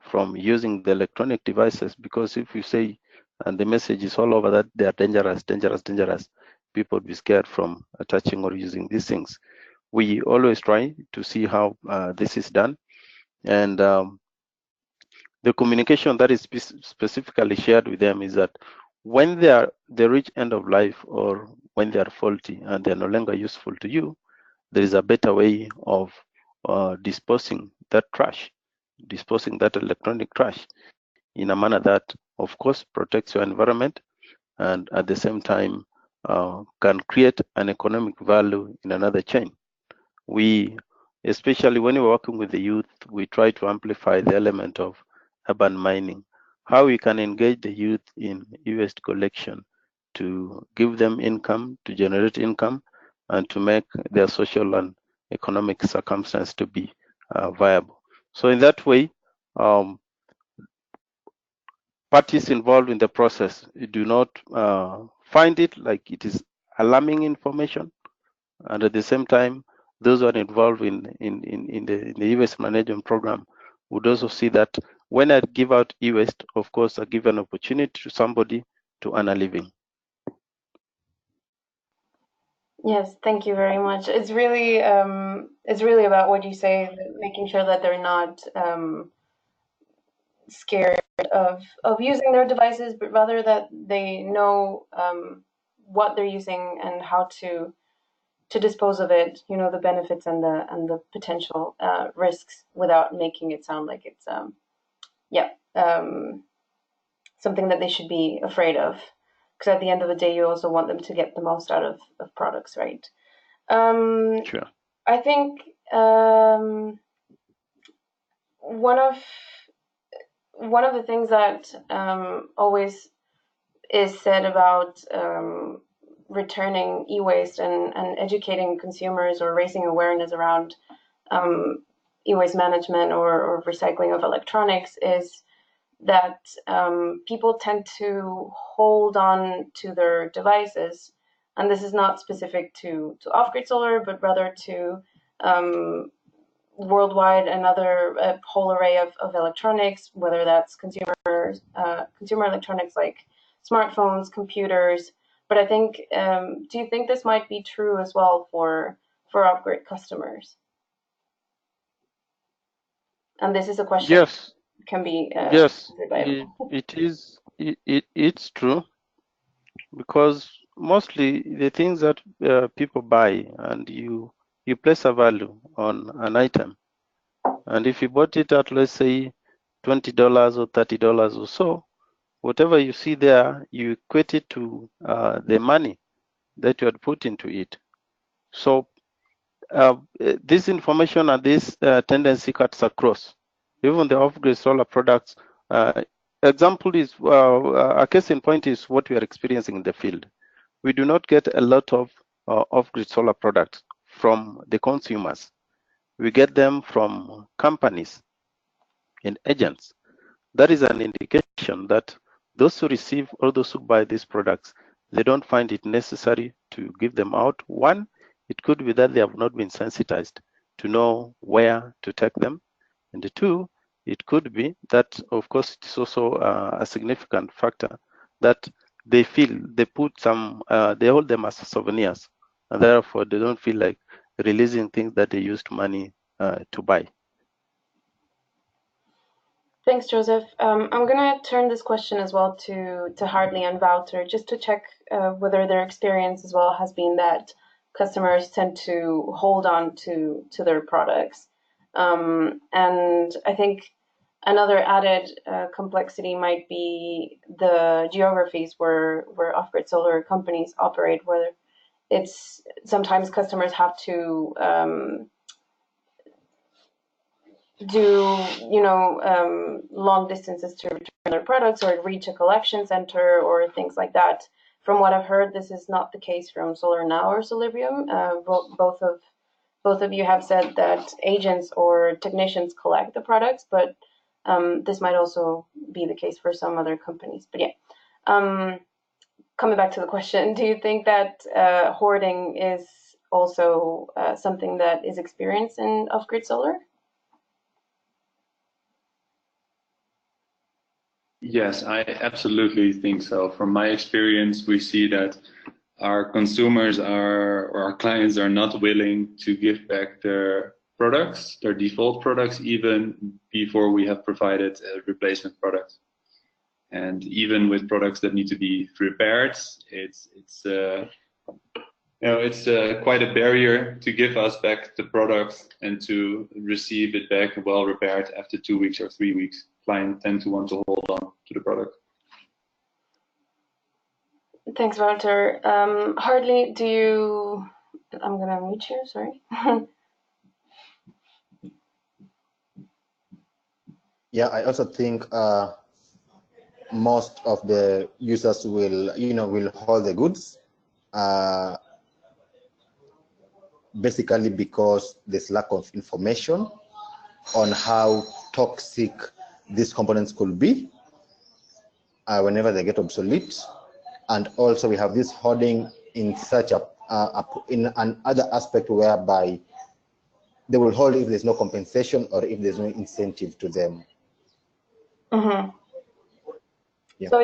from using the electronic devices, because if you say, and the message is all over that they are dangerous, people will be scared from touching or using these things. We always try to see how this is done, and the communication that is specifically shared with them is that when they reach end of life, or when they are faulty and they're no longer useful to you, there is a better way of disposing that trash, disposing that electronic trash in a manner that, of course, protects your environment and at the same time can create an economic value in another chain. We, especially when we're working with the youth, we try to amplify the element of urban mining, how we can engage the youth in e-waste collection to give them income, to generate income, and to make their social and economic circumstance to be viable. So in that way, parties involved in the process do not find it like it is alarming information, and at the same time, those who are involved in the e-waste management program would also see that when I give out e-waste, of course, I give an opportunity to somebody to earn a living. Yes, thank you very much. It's really about what you say, making sure that they're not scared of using their devices, but rather that they know what they're using and how to dispose of it. The benefits and the potential risks, without making it sound like it's something that they should be afraid of. Because at the end of the day, you also want them to get the most out of products, right? Sure. I think one of the things that always is said about returning e-waste and educating consumers, or raising awareness around e-waste management or recycling of electronics, is that people tend to hold on to their devices, and this is not specific to off-grid solar, but rather to worldwide another whole array of electronics, whether that's consumer electronics like smartphones, computers. But I think, do you think this might be true as well for off-grid customers? And this is a question. Yes. Can be Yes, it is. It's true, because mostly the things that people buy, and you place a value on an item, and if you bought it at, let's say, $20 or $30 or so, whatever you see there, you equate it to the money that you had put into it. So this information and this tendency cuts across. Even the off-grid solar products, example is, a case in point is what we are experiencing in the field. We do not get a lot of off-grid solar products from the consumers. We get them from companies and agents. That is an indication that those who receive or those who buy these products, they don't find it necessary to give them out. One, it could be that they have not been sensitized to know where to take them. And the two, it could be that, of course, it is also a significant factor that they feel they put some, they hold them as souvenirs, and therefore they don't feel like releasing things that they used money to buy. Thanks, Joseph. I'm going to turn this question as well to Hartley and Wouter, just to check whether their experience as well has been that customers tend to hold on to their products. And I think another added complexity might be the geographies where off-grid solar companies operate, where it's sometimes customers have to do long distances to return their products or reach a collection center or things like that. From what I've heard, this is not the case from Solar Now or Solibrium. Both of you have said that agents or technicians collect the products, but this might also be the case for some other companies. But yeah, coming back to the question, do you think that hoarding is also something that is experienced in off-grid solar? Yes, I absolutely think so. From my experience, we see that our consumers or our clients are not willing to give back their products, their default products, even before we have provided replacement products. And even with products that need to be repaired, it's quite a barrier to give us back the products and to receive it back well repaired after 2 weeks or 3 weeks. Clients tend to want to hold on to the product. Thanks, Wouter. Hartley, I'm going to mute you, sorry. Yeah, I also think most of the users will hold the goods, basically because there's lack of information on how toxic these components could be whenever they get obsolete. And also we have this hoarding in such in another aspect whereby they will hold if there's no compensation or if there's no incentive to them. Mm-hmm. Yeah. So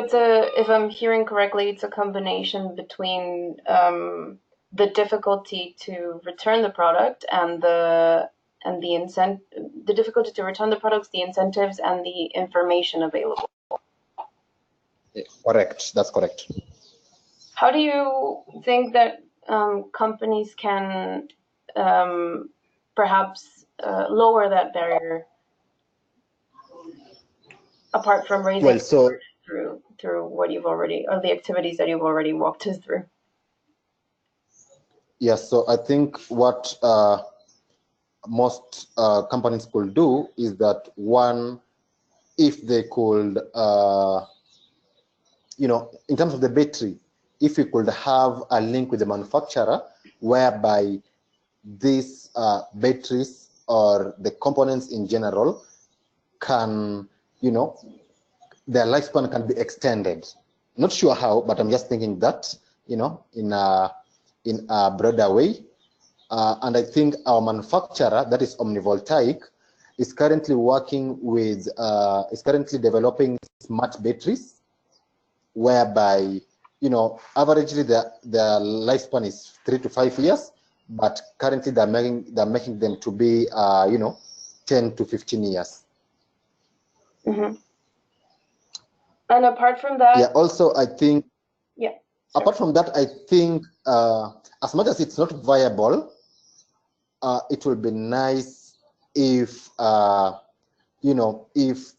if I'm hearing correctly, it's a combination between the difficulty to return the product and the difficulty to return the products, the incentives, and the information available. Correct. That's correct. How do you think that companies can perhaps lower that barrier, apart from raising through what you've already, or the activities that you've already walked us through? Yes. So I think what most companies could do is that, one, if they could, in terms of the battery, if we could have a link with the manufacturer whereby these batteries or the components in general can, their lifespan can be extended. Not sure how, but I'm just thinking that, in a broader way, And I think our manufacturer, that is Omnivoltaic, is currently working with, is currently developing smart batteries, whereby, you know, averagely their lifespan is 3 to 5 years, but currently they're making them to be, you know, 10 to 15 years. Mm-hmm. And apart from that, yeah, also I think, yeah. Apart from that, I think as much as it's not viable, it will be nice if, you know, if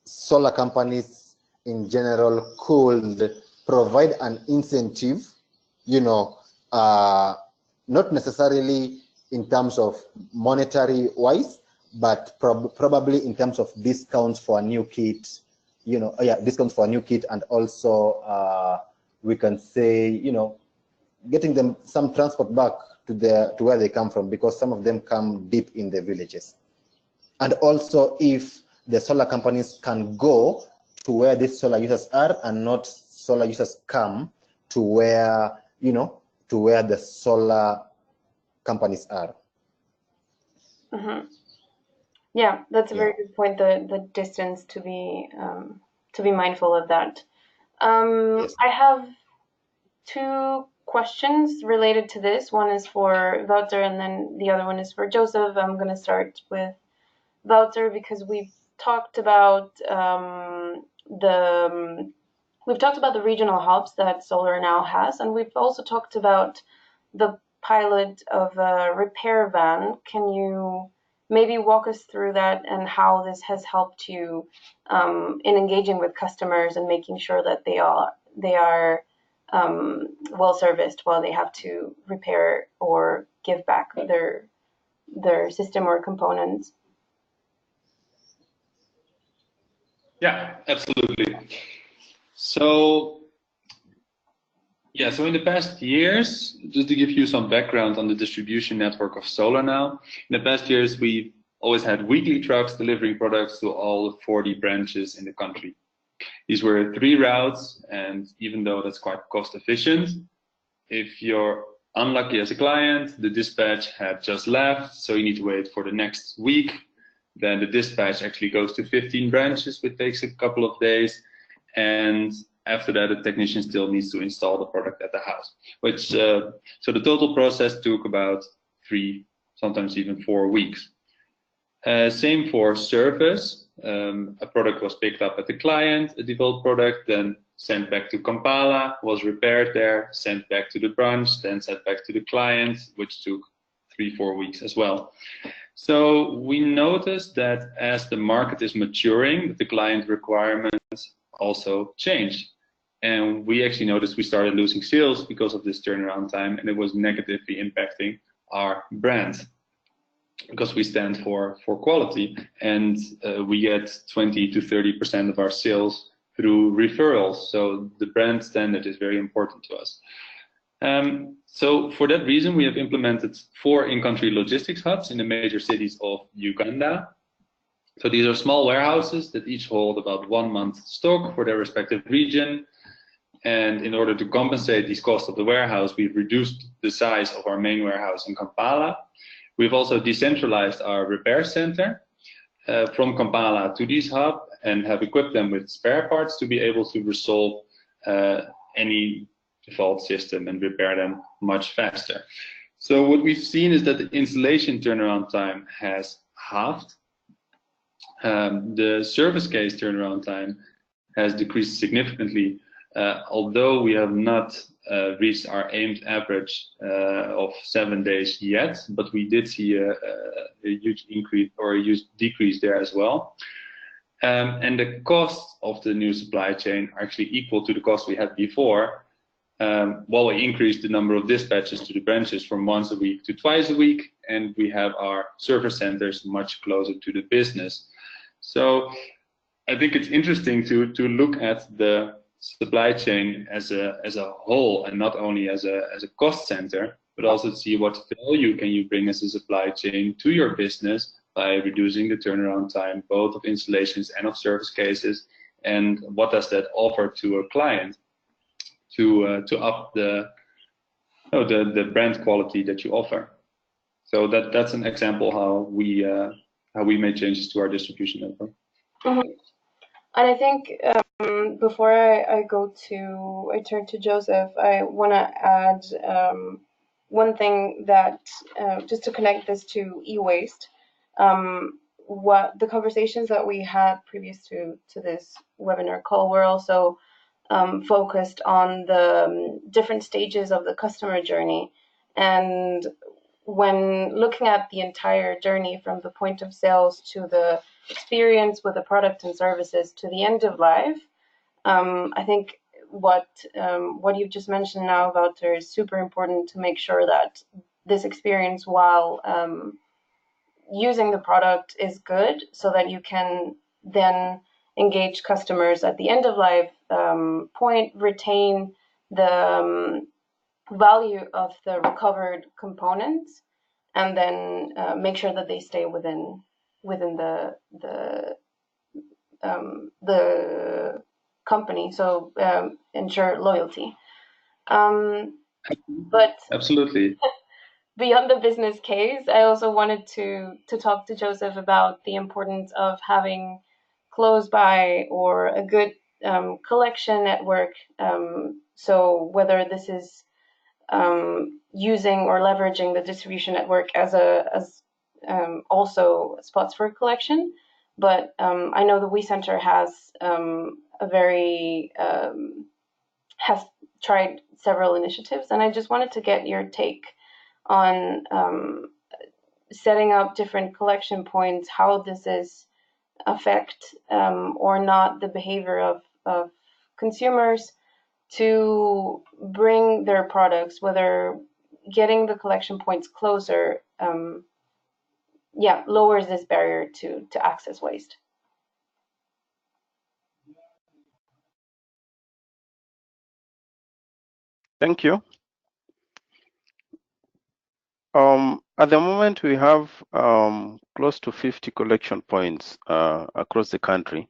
solar companies in general could provide an incentive, you know, not necessarily in terms of monetary wise, but probably in terms of discounts for a new kit, you know, discounts for a new kit, and also we can say, you know, getting them some transport back to where they come from, because some of them come deep in the villages. And also if the solar companies can go to where these solar users are, and not solar users come to where, you know, to where the solar companies are. Mm-hmm. Yeah, that's a very good point. The distance to be mindful of that. Yes. I have two questions related to this. One is for Wouter, and then the other one is for Joseph. I'm going to start with Wouter because we've talked about the regional hubs that Solar now has, and we've also talked about the pilot of a repair van. Can you maybe walk us through that and how this has helped you in engaging with customers and making sure that they are well serviced while they have to repair or give back their system or components? Yeah, absolutely. So in the past years, just to give you some background on the distribution network of Solar now, in the past years, we always had weekly trucks delivering products to all 40 branches in the country. These were 3 routes, and even though that's quite cost efficient, if you're unlucky as a client, the dispatch had just left, so you need to wait for the next week. Then the dispatch actually goes to 15 branches, which takes a couple of days. And after that, the technician still needs to install the product at the house, which, so the total process took about 3, sometimes even 4 weeks. Same for service. A product was picked up at the client, a developed product, then sent back to Kampala, was repaired there, sent back to the branch, then sent back to the client, which took 3-4 weeks as well. So we noticed that as the market is maturing, the client requirements also change. And we actually noticed we started losing sales because of this turnaround time, and it was negatively impacting our brand, because we stand for quality, and we get 20 to 30% of our sales through referrals. So the brand standard is very important to us. So for that reason, we have implemented 4 in-country logistics hubs in the major cities of Uganda. So these are small warehouses that each hold about 1 month stock for their respective region. And in order to compensate these costs of the warehouse, we've reduced the size of our main warehouse in Kampala. We've also decentralized our repair center from Kampala to these hubs, and have equipped them with spare parts to be able to resolve any default system and repair them much faster. So what we've seen is that the installation turnaround time has halved. The service case turnaround time has decreased significantly, although we have not reached our aimed average of 7 days yet, but we did see a huge increase or a huge decrease there as well. And the cost of the new supply chain are actually equal to the cost we had before, while we increased the number of dispatches to the branches from once a week to twice a week, and we have our service centers much closer to the business. So I think it's interesting to look at the supply chain as a whole, and not only as a cost center, but also to see what value can you bring as a supply chain to your business by reducing the turnaround time, both of installations and of service cases, and what does that offer to a client to up the brand quality that you offer. So that's an example how we made changes to our distribution network. Mm-hmm. And I think before I turn to Joseph, I want to add one thing that just to connect this to e-waste. What the conversations that we had previous to this webinar call were also focused on the different stages of the customer journey. And when looking at the entire journey from the point of sales to the experience with the product and services to the end of life, I think what you've just mentioned now, Wouter, is super important to make sure that this experience while using the product is good, so that you can then engage customers at the end of life point, retain the value of the recovered components, and then make sure that they stay within the company, so ensure loyalty. But absolutely. Beyond the business case, I also wanted to talk to Joseph about the importance of having close by or a good collection network. So whether this is using or leveraging the distribution network as also spots for collection, but I know the WeCenter has has tried several initiatives, and I just wanted to get your take on setting up different collection points, how this is affect or not the behavior of consumers to bring their products, whether getting the collection points closer lowers this barrier to access waste. Thank you. At the moment, we have close to 50 collection points across the country.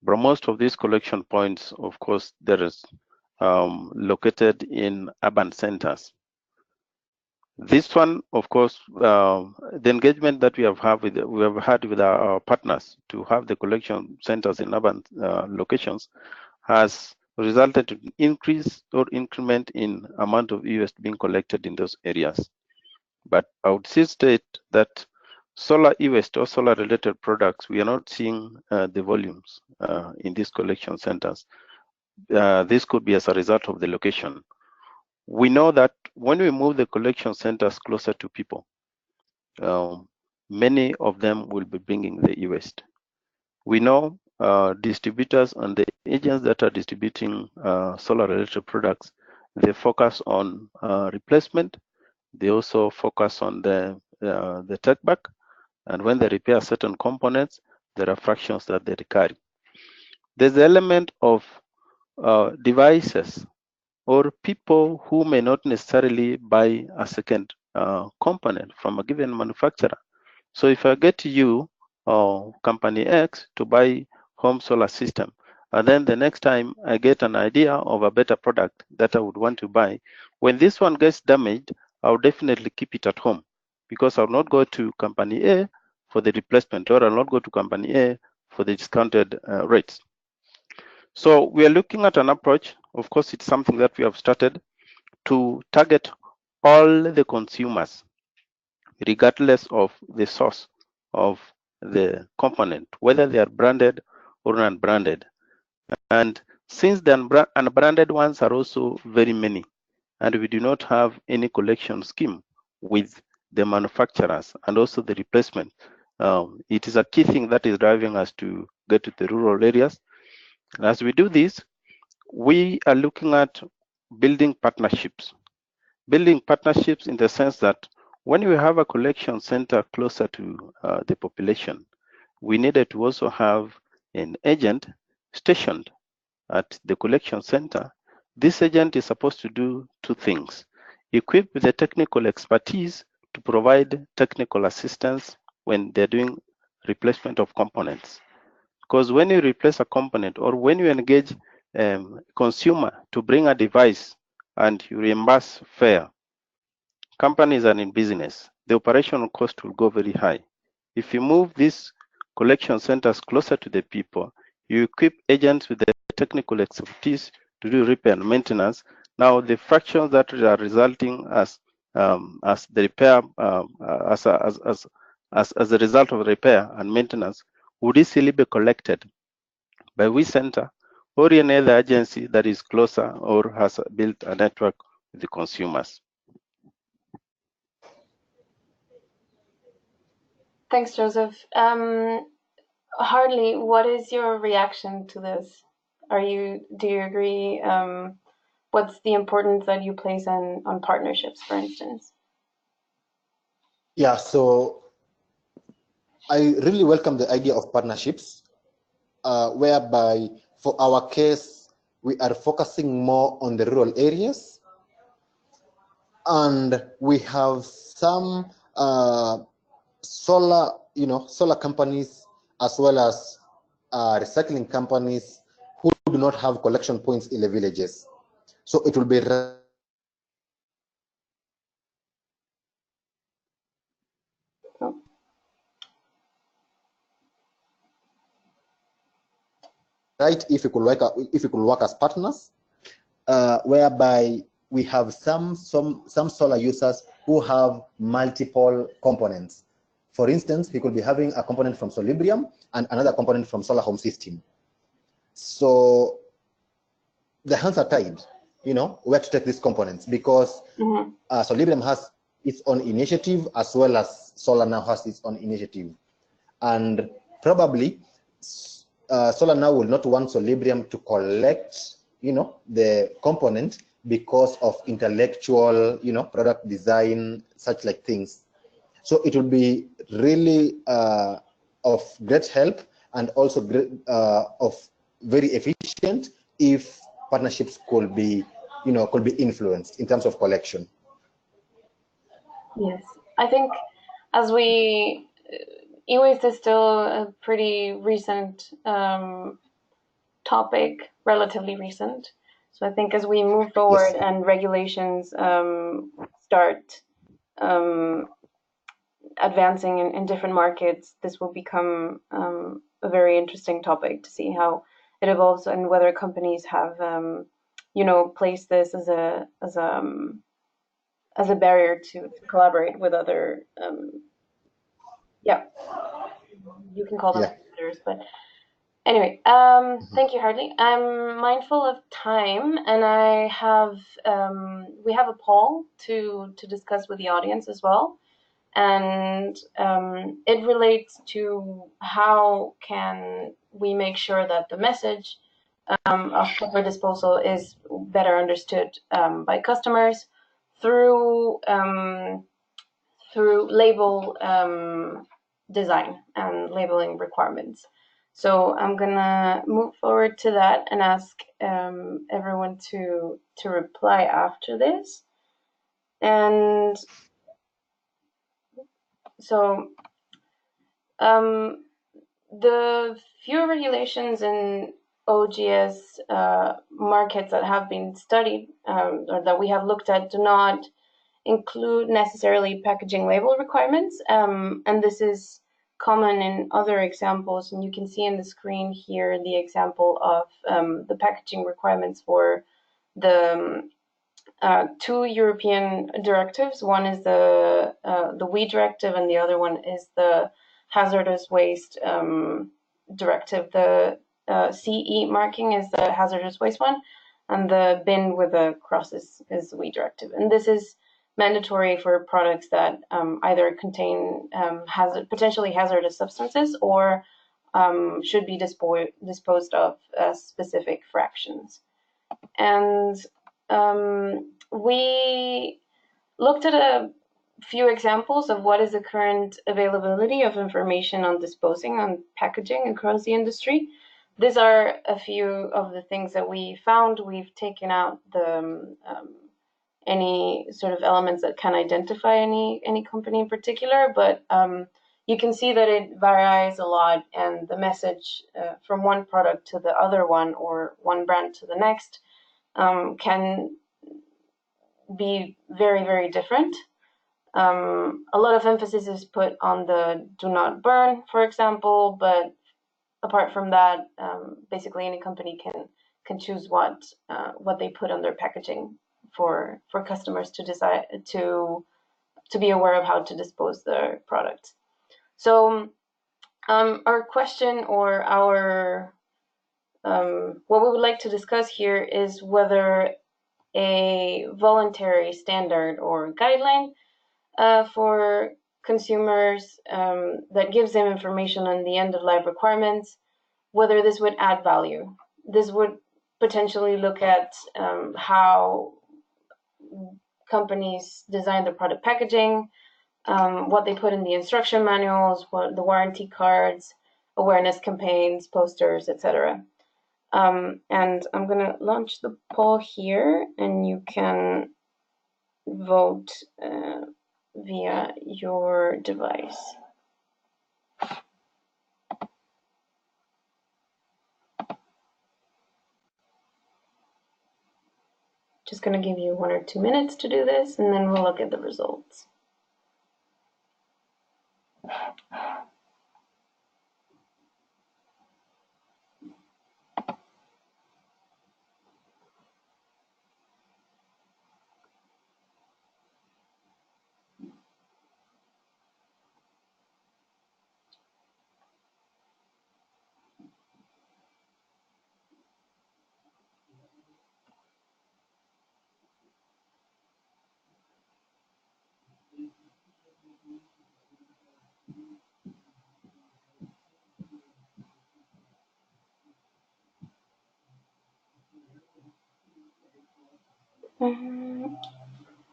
But most of these collection points, of course, there is located in urban centers. This one, of course, the engagement that we have had with our partners to have the collection centers in urban locations has resulted in increase or increment in amount of e-waste being collected in those areas. But I would still state that solar e-waste or solar related products, we are not seeing the volumes in these collection centers. This could be as a result of the location. We know that when we move the collection centers closer to people, many of them will be bringing the e-waste. We know distributors and the agents that are distributing solar related products, they focus on replacement. They also focus on the take back, and when they repair certain components, there are fractions that they carry. There's the element of devices or people who may not necessarily buy a second component from a given manufacturer. So if I get you, company X, to buy home solar system, and then the next time I get an idea of a better product that I would want to buy, when this one gets damaged, I'll definitely keep it at home, because I'll not go to company A for the replacement, or I'll not go to company A for the discounted rates. So we are looking at an approach. Of course, it's something that we have started to target all the consumers, regardless of the source of the component, whether they are branded or unbranded. And since the unbranded ones are also very many, and we do not have any collection scheme with the manufacturers and also the replacement, it is a key thing that is driving us to get to the rural areas. And as we do this, we are looking at building partnerships. Building partnerships in the sense that when we have a collection center closer to the population, we needed to also have an agent stationed at the collection center. This agent is supposed to do two things: equipped with the technical expertise to provide technical assistance when they're doing replacement of components. Because when you replace a component, or when you engage consumer to bring a device and you reimburse fair, companies are in business. the operational cost will go very high. If you move these collection centers closer to the people, you equip agents with the technical expertise to do repair and maintenance. Now, the fractions that are resulting as the repair, as a result of repair and maintenance, would easily be collected by WeCenter or any other agency that is closer or has built a network with the consumers. Thanks, Joseph. Hartley, what is your reaction to this? Do you agree? What's the importance that you place on partnerships, for instance? Yeah, so I really welcome the idea of partnerships, whereby for our case, we are focusing more on the rural areas, and we have some solar companies as well as recycling companies who do not have collection points in the villages. So it will be right if we could work as partners, whereby we have some solar users who have multiple components. For instance, we could be having a component from Solibrium and another component from Solar Home System. So the hands are tied, where to take these components, because Solibrium has its own initiative as well as Solar now has its own initiative. And probably Solar now will not want Solibrium to collect, the component because of intellectual, product design, such like things. So it will be really of great help and also of very efficient if partnerships could be influenced in terms of collection. Yes, I think as e-waste is still a pretty recent topic, relatively recent. So I think as we move forward and regulations start advancing in different markets, this will become a very interesting topic to see how it evolves and whether companies have, placed this as a barrier to collaborate with other, you can call them competitors, but anyway, thank you, Hartley. I'm mindful of time, and we have a poll to discuss with the audience as well. And it relates to how can we make sure that the message of proper disposal is better understood by customers through label design and labeling requirements. So I'm gonna move forward to that and ask everyone to reply after this. And so the few regulations in OGS markets that have been studied or that we have looked at do not include necessarily packaging label requirements, and this is common in other examples. And you can see in the screen here the example of the packaging requirements for the two European directives. One is the WEEE directive, and the other one is the hazardous waste directive. The CE marking is the hazardous waste one, and the bin with a cross is the WEEE directive. And this is mandatory for products that either contain potentially hazardous substances or should be disposed of as specific fractions. And we looked at a few examples of what is the current availability of information on disposing on packaging across the industry. These are a few of the things that we found. We've taken out the any sort of elements that can identify any company in particular, but you can see that it varies a lot, and the message from one product to the other one or one brand to the next can be very, very different. A lot of emphasis is put on the do not burn, for example, but apart from that, basically any company can choose what they put on their packaging for customers to decide to be aware of how to dispose their product. So our question, or our what we would like to discuss here, is whether a voluntary standard or guideline for consumers that gives them information on the end-of-life requirements, whether this would add value. This would potentially look at how companies design their product packaging, what they put in the instruction manuals, what the warranty cards, awareness campaigns, posters, etc. And I'm going to launch the poll here, and you can vote via your device. Just going to give you 1 or 2 minutes to do this, and then we'll look at the results.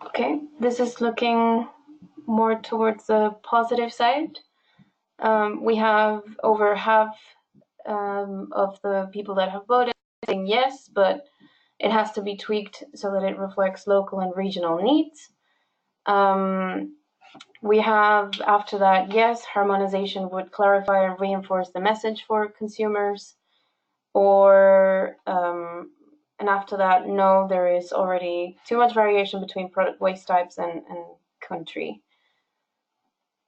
Okay, this is looking more towards the positive side. We have over half of the people that have voted saying yes, but it has to be tweaked so that it reflects local and regional needs. We have, after that, yes, harmonization would clarify and reinforce the message for consumers. Or, and after that, no, there is already too much variation between product waste types and country.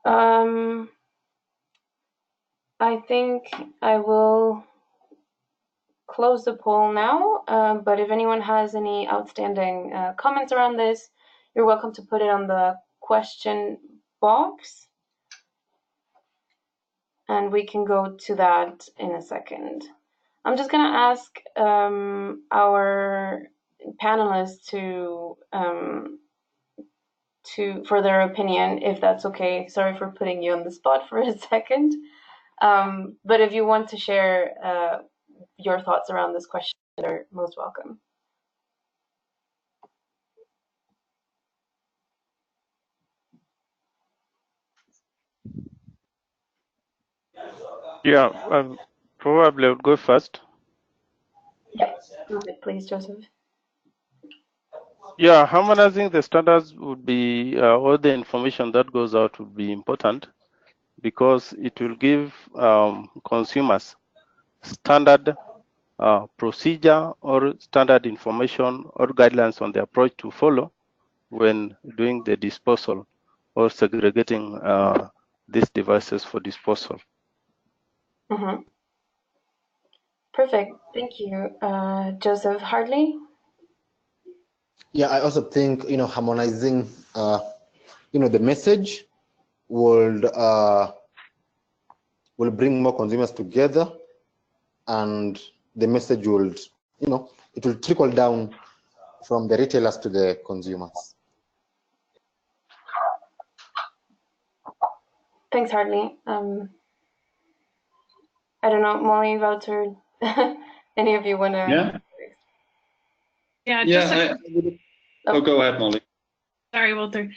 I think I will close the poll now, but if anyone has any outstanding comments around this, you're welcome to put it on the question box, and we can go to that in a second. I'm just going to ask our panelists for their opinion, if that's okay. Sorry for putting you on the spot for a second. But if you want to share your thoughts around this question, they're most welcome. Yeah, probably I would go first. Yeah, please, Joseph. Yeah, harmonizing the standards would be, all the information that goes out would be important, because it will give consumers standard procedure or standard information or guidelines on the approach to follow when doing the disposal or segregating these devices for disposal. Mm-hmm. Perfect. Thank you, Joseph. Hartley? Yeah, I also think, harmonizing, the message will bring more consumers together, and the message will, it will trickle down from the retailers to the consumers. Thanks, Hartley. I don't know, Molly, Wouter, any of you want to? Yeah. Go ahead, Molly. Sorry, Walter.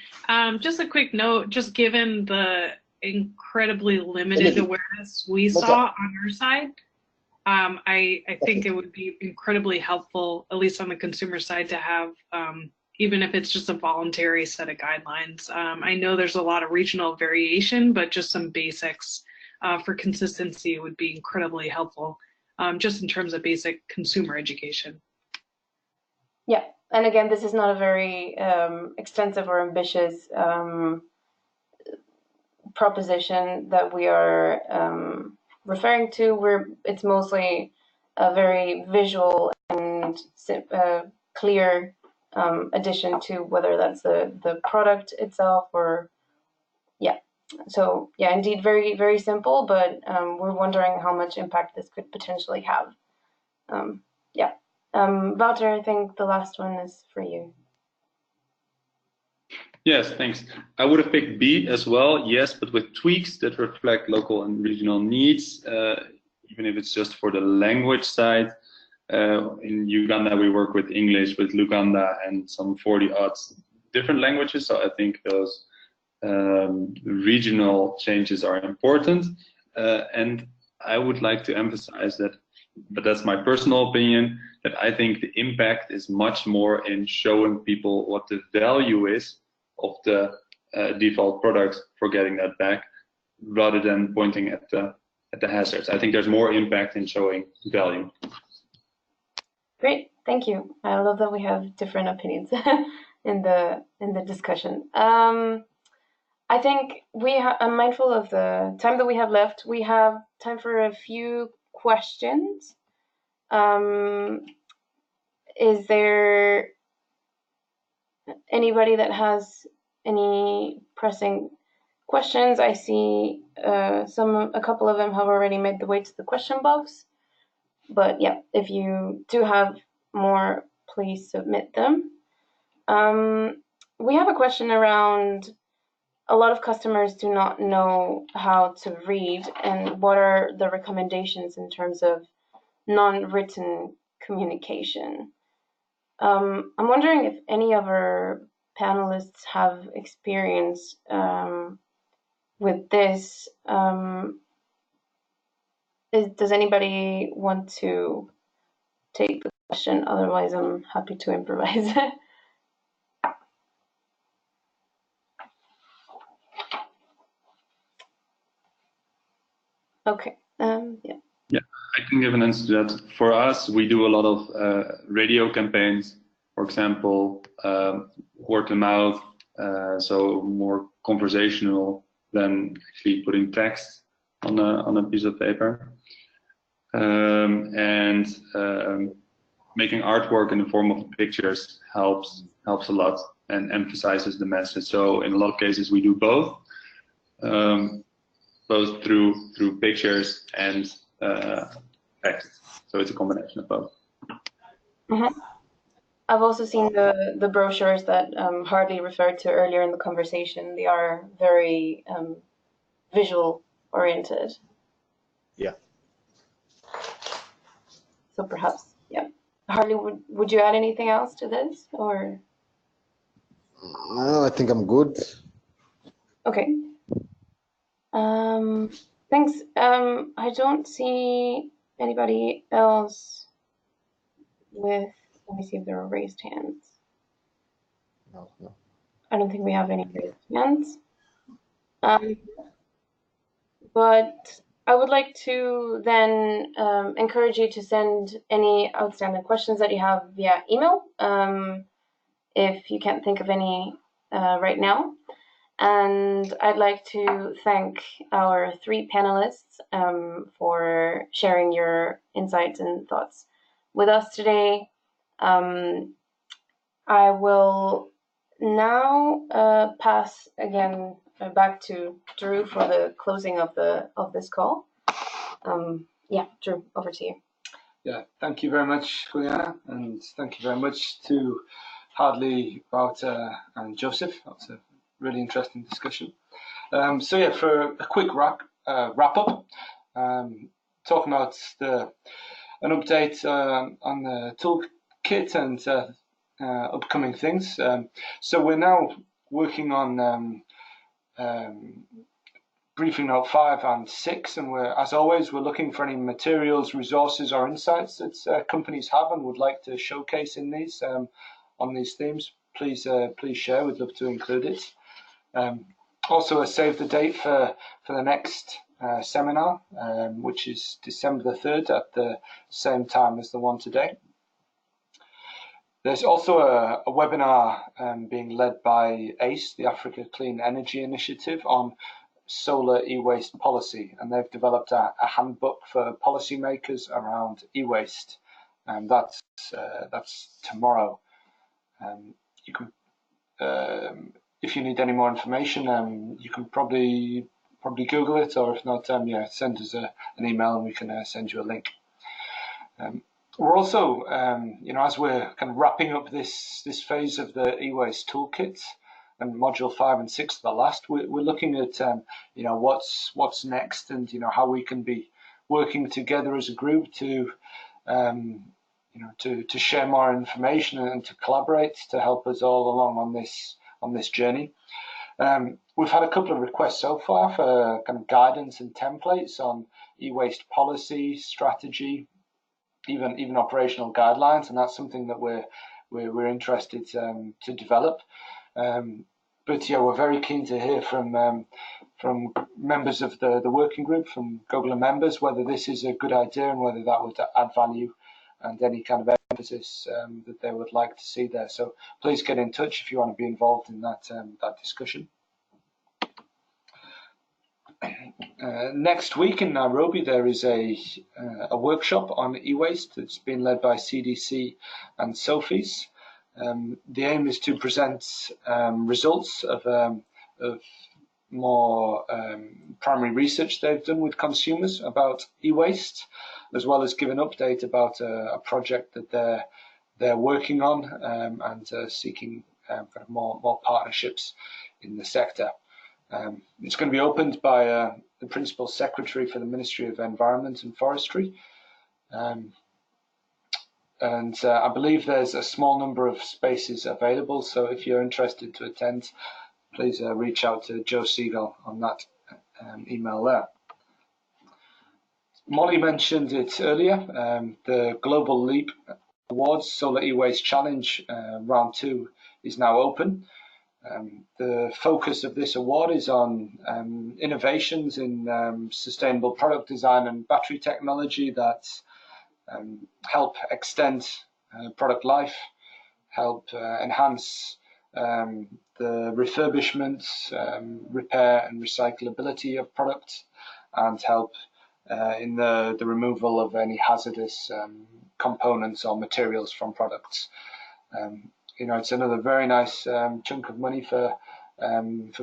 Just a quick note, just given the incredibly limited awareness we saw on our side, I think it would be incredibly helpful, at least on the consumer side, to have, even if it's just a voluntary set of guidelines. I know there's a lot of regional variation, but just some basics for consistency would be incredibly helpful, just in terms of basic consumer education. Yeah, and again, this is not a very extensive or ambitious proposition that we are referring to, where it's mostly a very visual and clear addition to whether that's the product itself or So yeah, indeed, very, very simple, but we're wondering how much impact this could potentially have. Wouter, I think the last one is for you. Yes, thanks. I would have picked B as well, yes, but with tweaks that reflect local and regional needs, even if it's just for the language side. In Uganda, we work with English, with Luganda, and some 40 odd different languages, so I think those regional changes are important, and I would like to emphasize that, but that's my personal opinion, that I think the impact is much more in showing people what the value is of the default products for getting that back, rather than pointing at the hazards. I think there's more impact in showing value. Great, thank you. I love that we have different opinions in the discussion. I think I'm mindful of the time that we have left. We have time for a few questions. Is there anybody that has any pressing questions? I see a couple of them have already made the way to the question box. But yeah, if you do have more, please submit them. We have a question around, a lot of customers do not know how to read, and what are the recommendations in terms of non-written communication? I'm wondering if any of our panelists have experience with this. Does anybody want to take the question? Otherwise, I'm happy to improvise. Okay. Yeah, I can give an answer to that. For us, we do a lot of radio campaigns, for example, word of mouth, so more conversational than actually putting text on a piece of paper, and making artwork in the form of pictures helps a lot and emphasizes the message. So in a lot of cases, we do both. Both through pictures and text. So it's a combination of both. Mm-hmm. I've also seen the brochures that Harley referred to earlier in the conversation. They are very visual oriented. Yeah. So perhaps, yeah. Harley, would you add anything else to this, or? No, I think I'm good. Okay. Thanks. I don't see anybody else with, let me see if there are raised hands. No. I don't think we have any raised hands. But I would like to then encourage you to send any outstanding questions that you have via email, if you can't think of any right now. And I'd like to thank our three panelists for sharing your insights and thoughts with us today. I will now pass again back to Drew for the closing of this call. Yeah, Drew, over to you. Yeah, thank you very much, Juliana, and thank you very much to Harley, Wouter, and Joseph. That's a really interesting discussion. So yeah, for a quick wrap up, talking about an update on the toolkit and upcoming things. So we're now working on briefing note 5 and 6, and as always, we're looking for any materials, resources, or insights that companies have and would like to showcase in these on these themes. Please share. We'd love to include it. Also, save the date for the next seminar, which is December the 3rd at the same time as the one today. There's also a webinar being led by ACE, the Africa Clean Energy Initiative, on solar e-waste policy, and they've developed a handbook for policymakers around e-waste, and that's tomorrow. You can, if you need any more information, you can probably Google it, or if not, yeah, send us an email and we can send you a link. We're also, as we're kind of wrapping up this phase of the e-waste toolkit, and module 5 and 6 the last, we're looking at what's next, and how we can be working together as a group to to share more information and to collaborate to help us all along on this journey. We've had a couple of requests so far for kind of guidance and templates on e-waste policy, strategy, even operational guidelines, and that's something that we're interested to develop. But yeah, we're very keen to hear from members of the working group, from Gogla members, whether this is a good idea and whether that would add value and any kind of emphasis that they would like to see there. So please get in touch if you want to be involved in that discussion. Next week in Nairobi, there is a workshop on e-waste that's been led by CDC and Sophie's. The aim is to present results of more primary research they've done with consumers about e-waste, as well as give an update about a project that they're working on and seeking kind of more partnerships in the sector. It's going to be opened by the Principal Secretary for the Ministry of Environment and Forestry. And I believe there's a small number of spaces available, so if you're interested to attend, please reach out to Joe Siegel on that email there. Molly mentioned it earlier, the Global Leap Awards Solar E-Waste Challenge Round 2 is now open. The focus of this award is on innovations in sustainable product design and battery technology that help extend product life, help enhance the refurbishment, repair and recyclability of products, and help in the removal of any hazardous components or materials from products. It's another very nice chunk of money for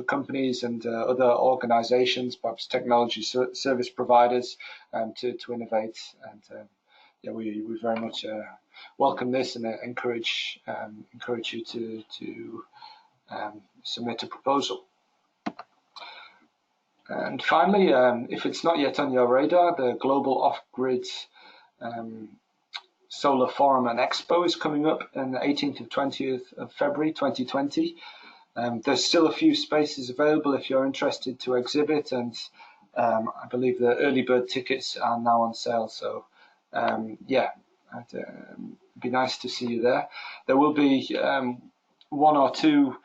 companies and other organizations, perhaps technology service providers, to innovate. And yeah, we very much welcome this and encourage you to submit a proposal. And finally, if it's not yet on your radar, the Global Off-Grid Solar Forum and Expo is coming up on the 18th and 20th of February 2020. There's still a few spaces available if you're interested to exhibit, and I believe the early bird tickets are now on sale. So yeah, it'd be nice to see you there. There will be one or two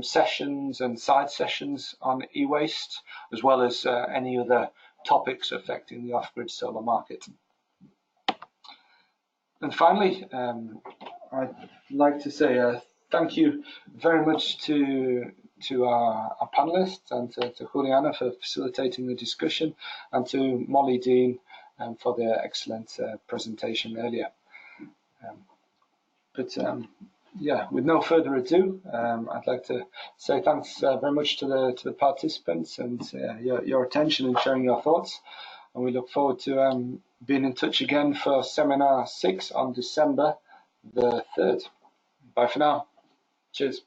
sessions and side sessions on e-waste, as well as any other topics affecting the off-grid solar market. And finally, I'd like to say thank you very much to our panelists and to Juliana for facilitating the discussion, and to Molly Dean for their excellent presentation earlier. Yeah, with no further ado, I'd like to say thanks very much to the participants and your attention and sharing your thoughts. And we look forward to being in touch again for Seminar 6 on December the 3rd. Bye for now. Cheers.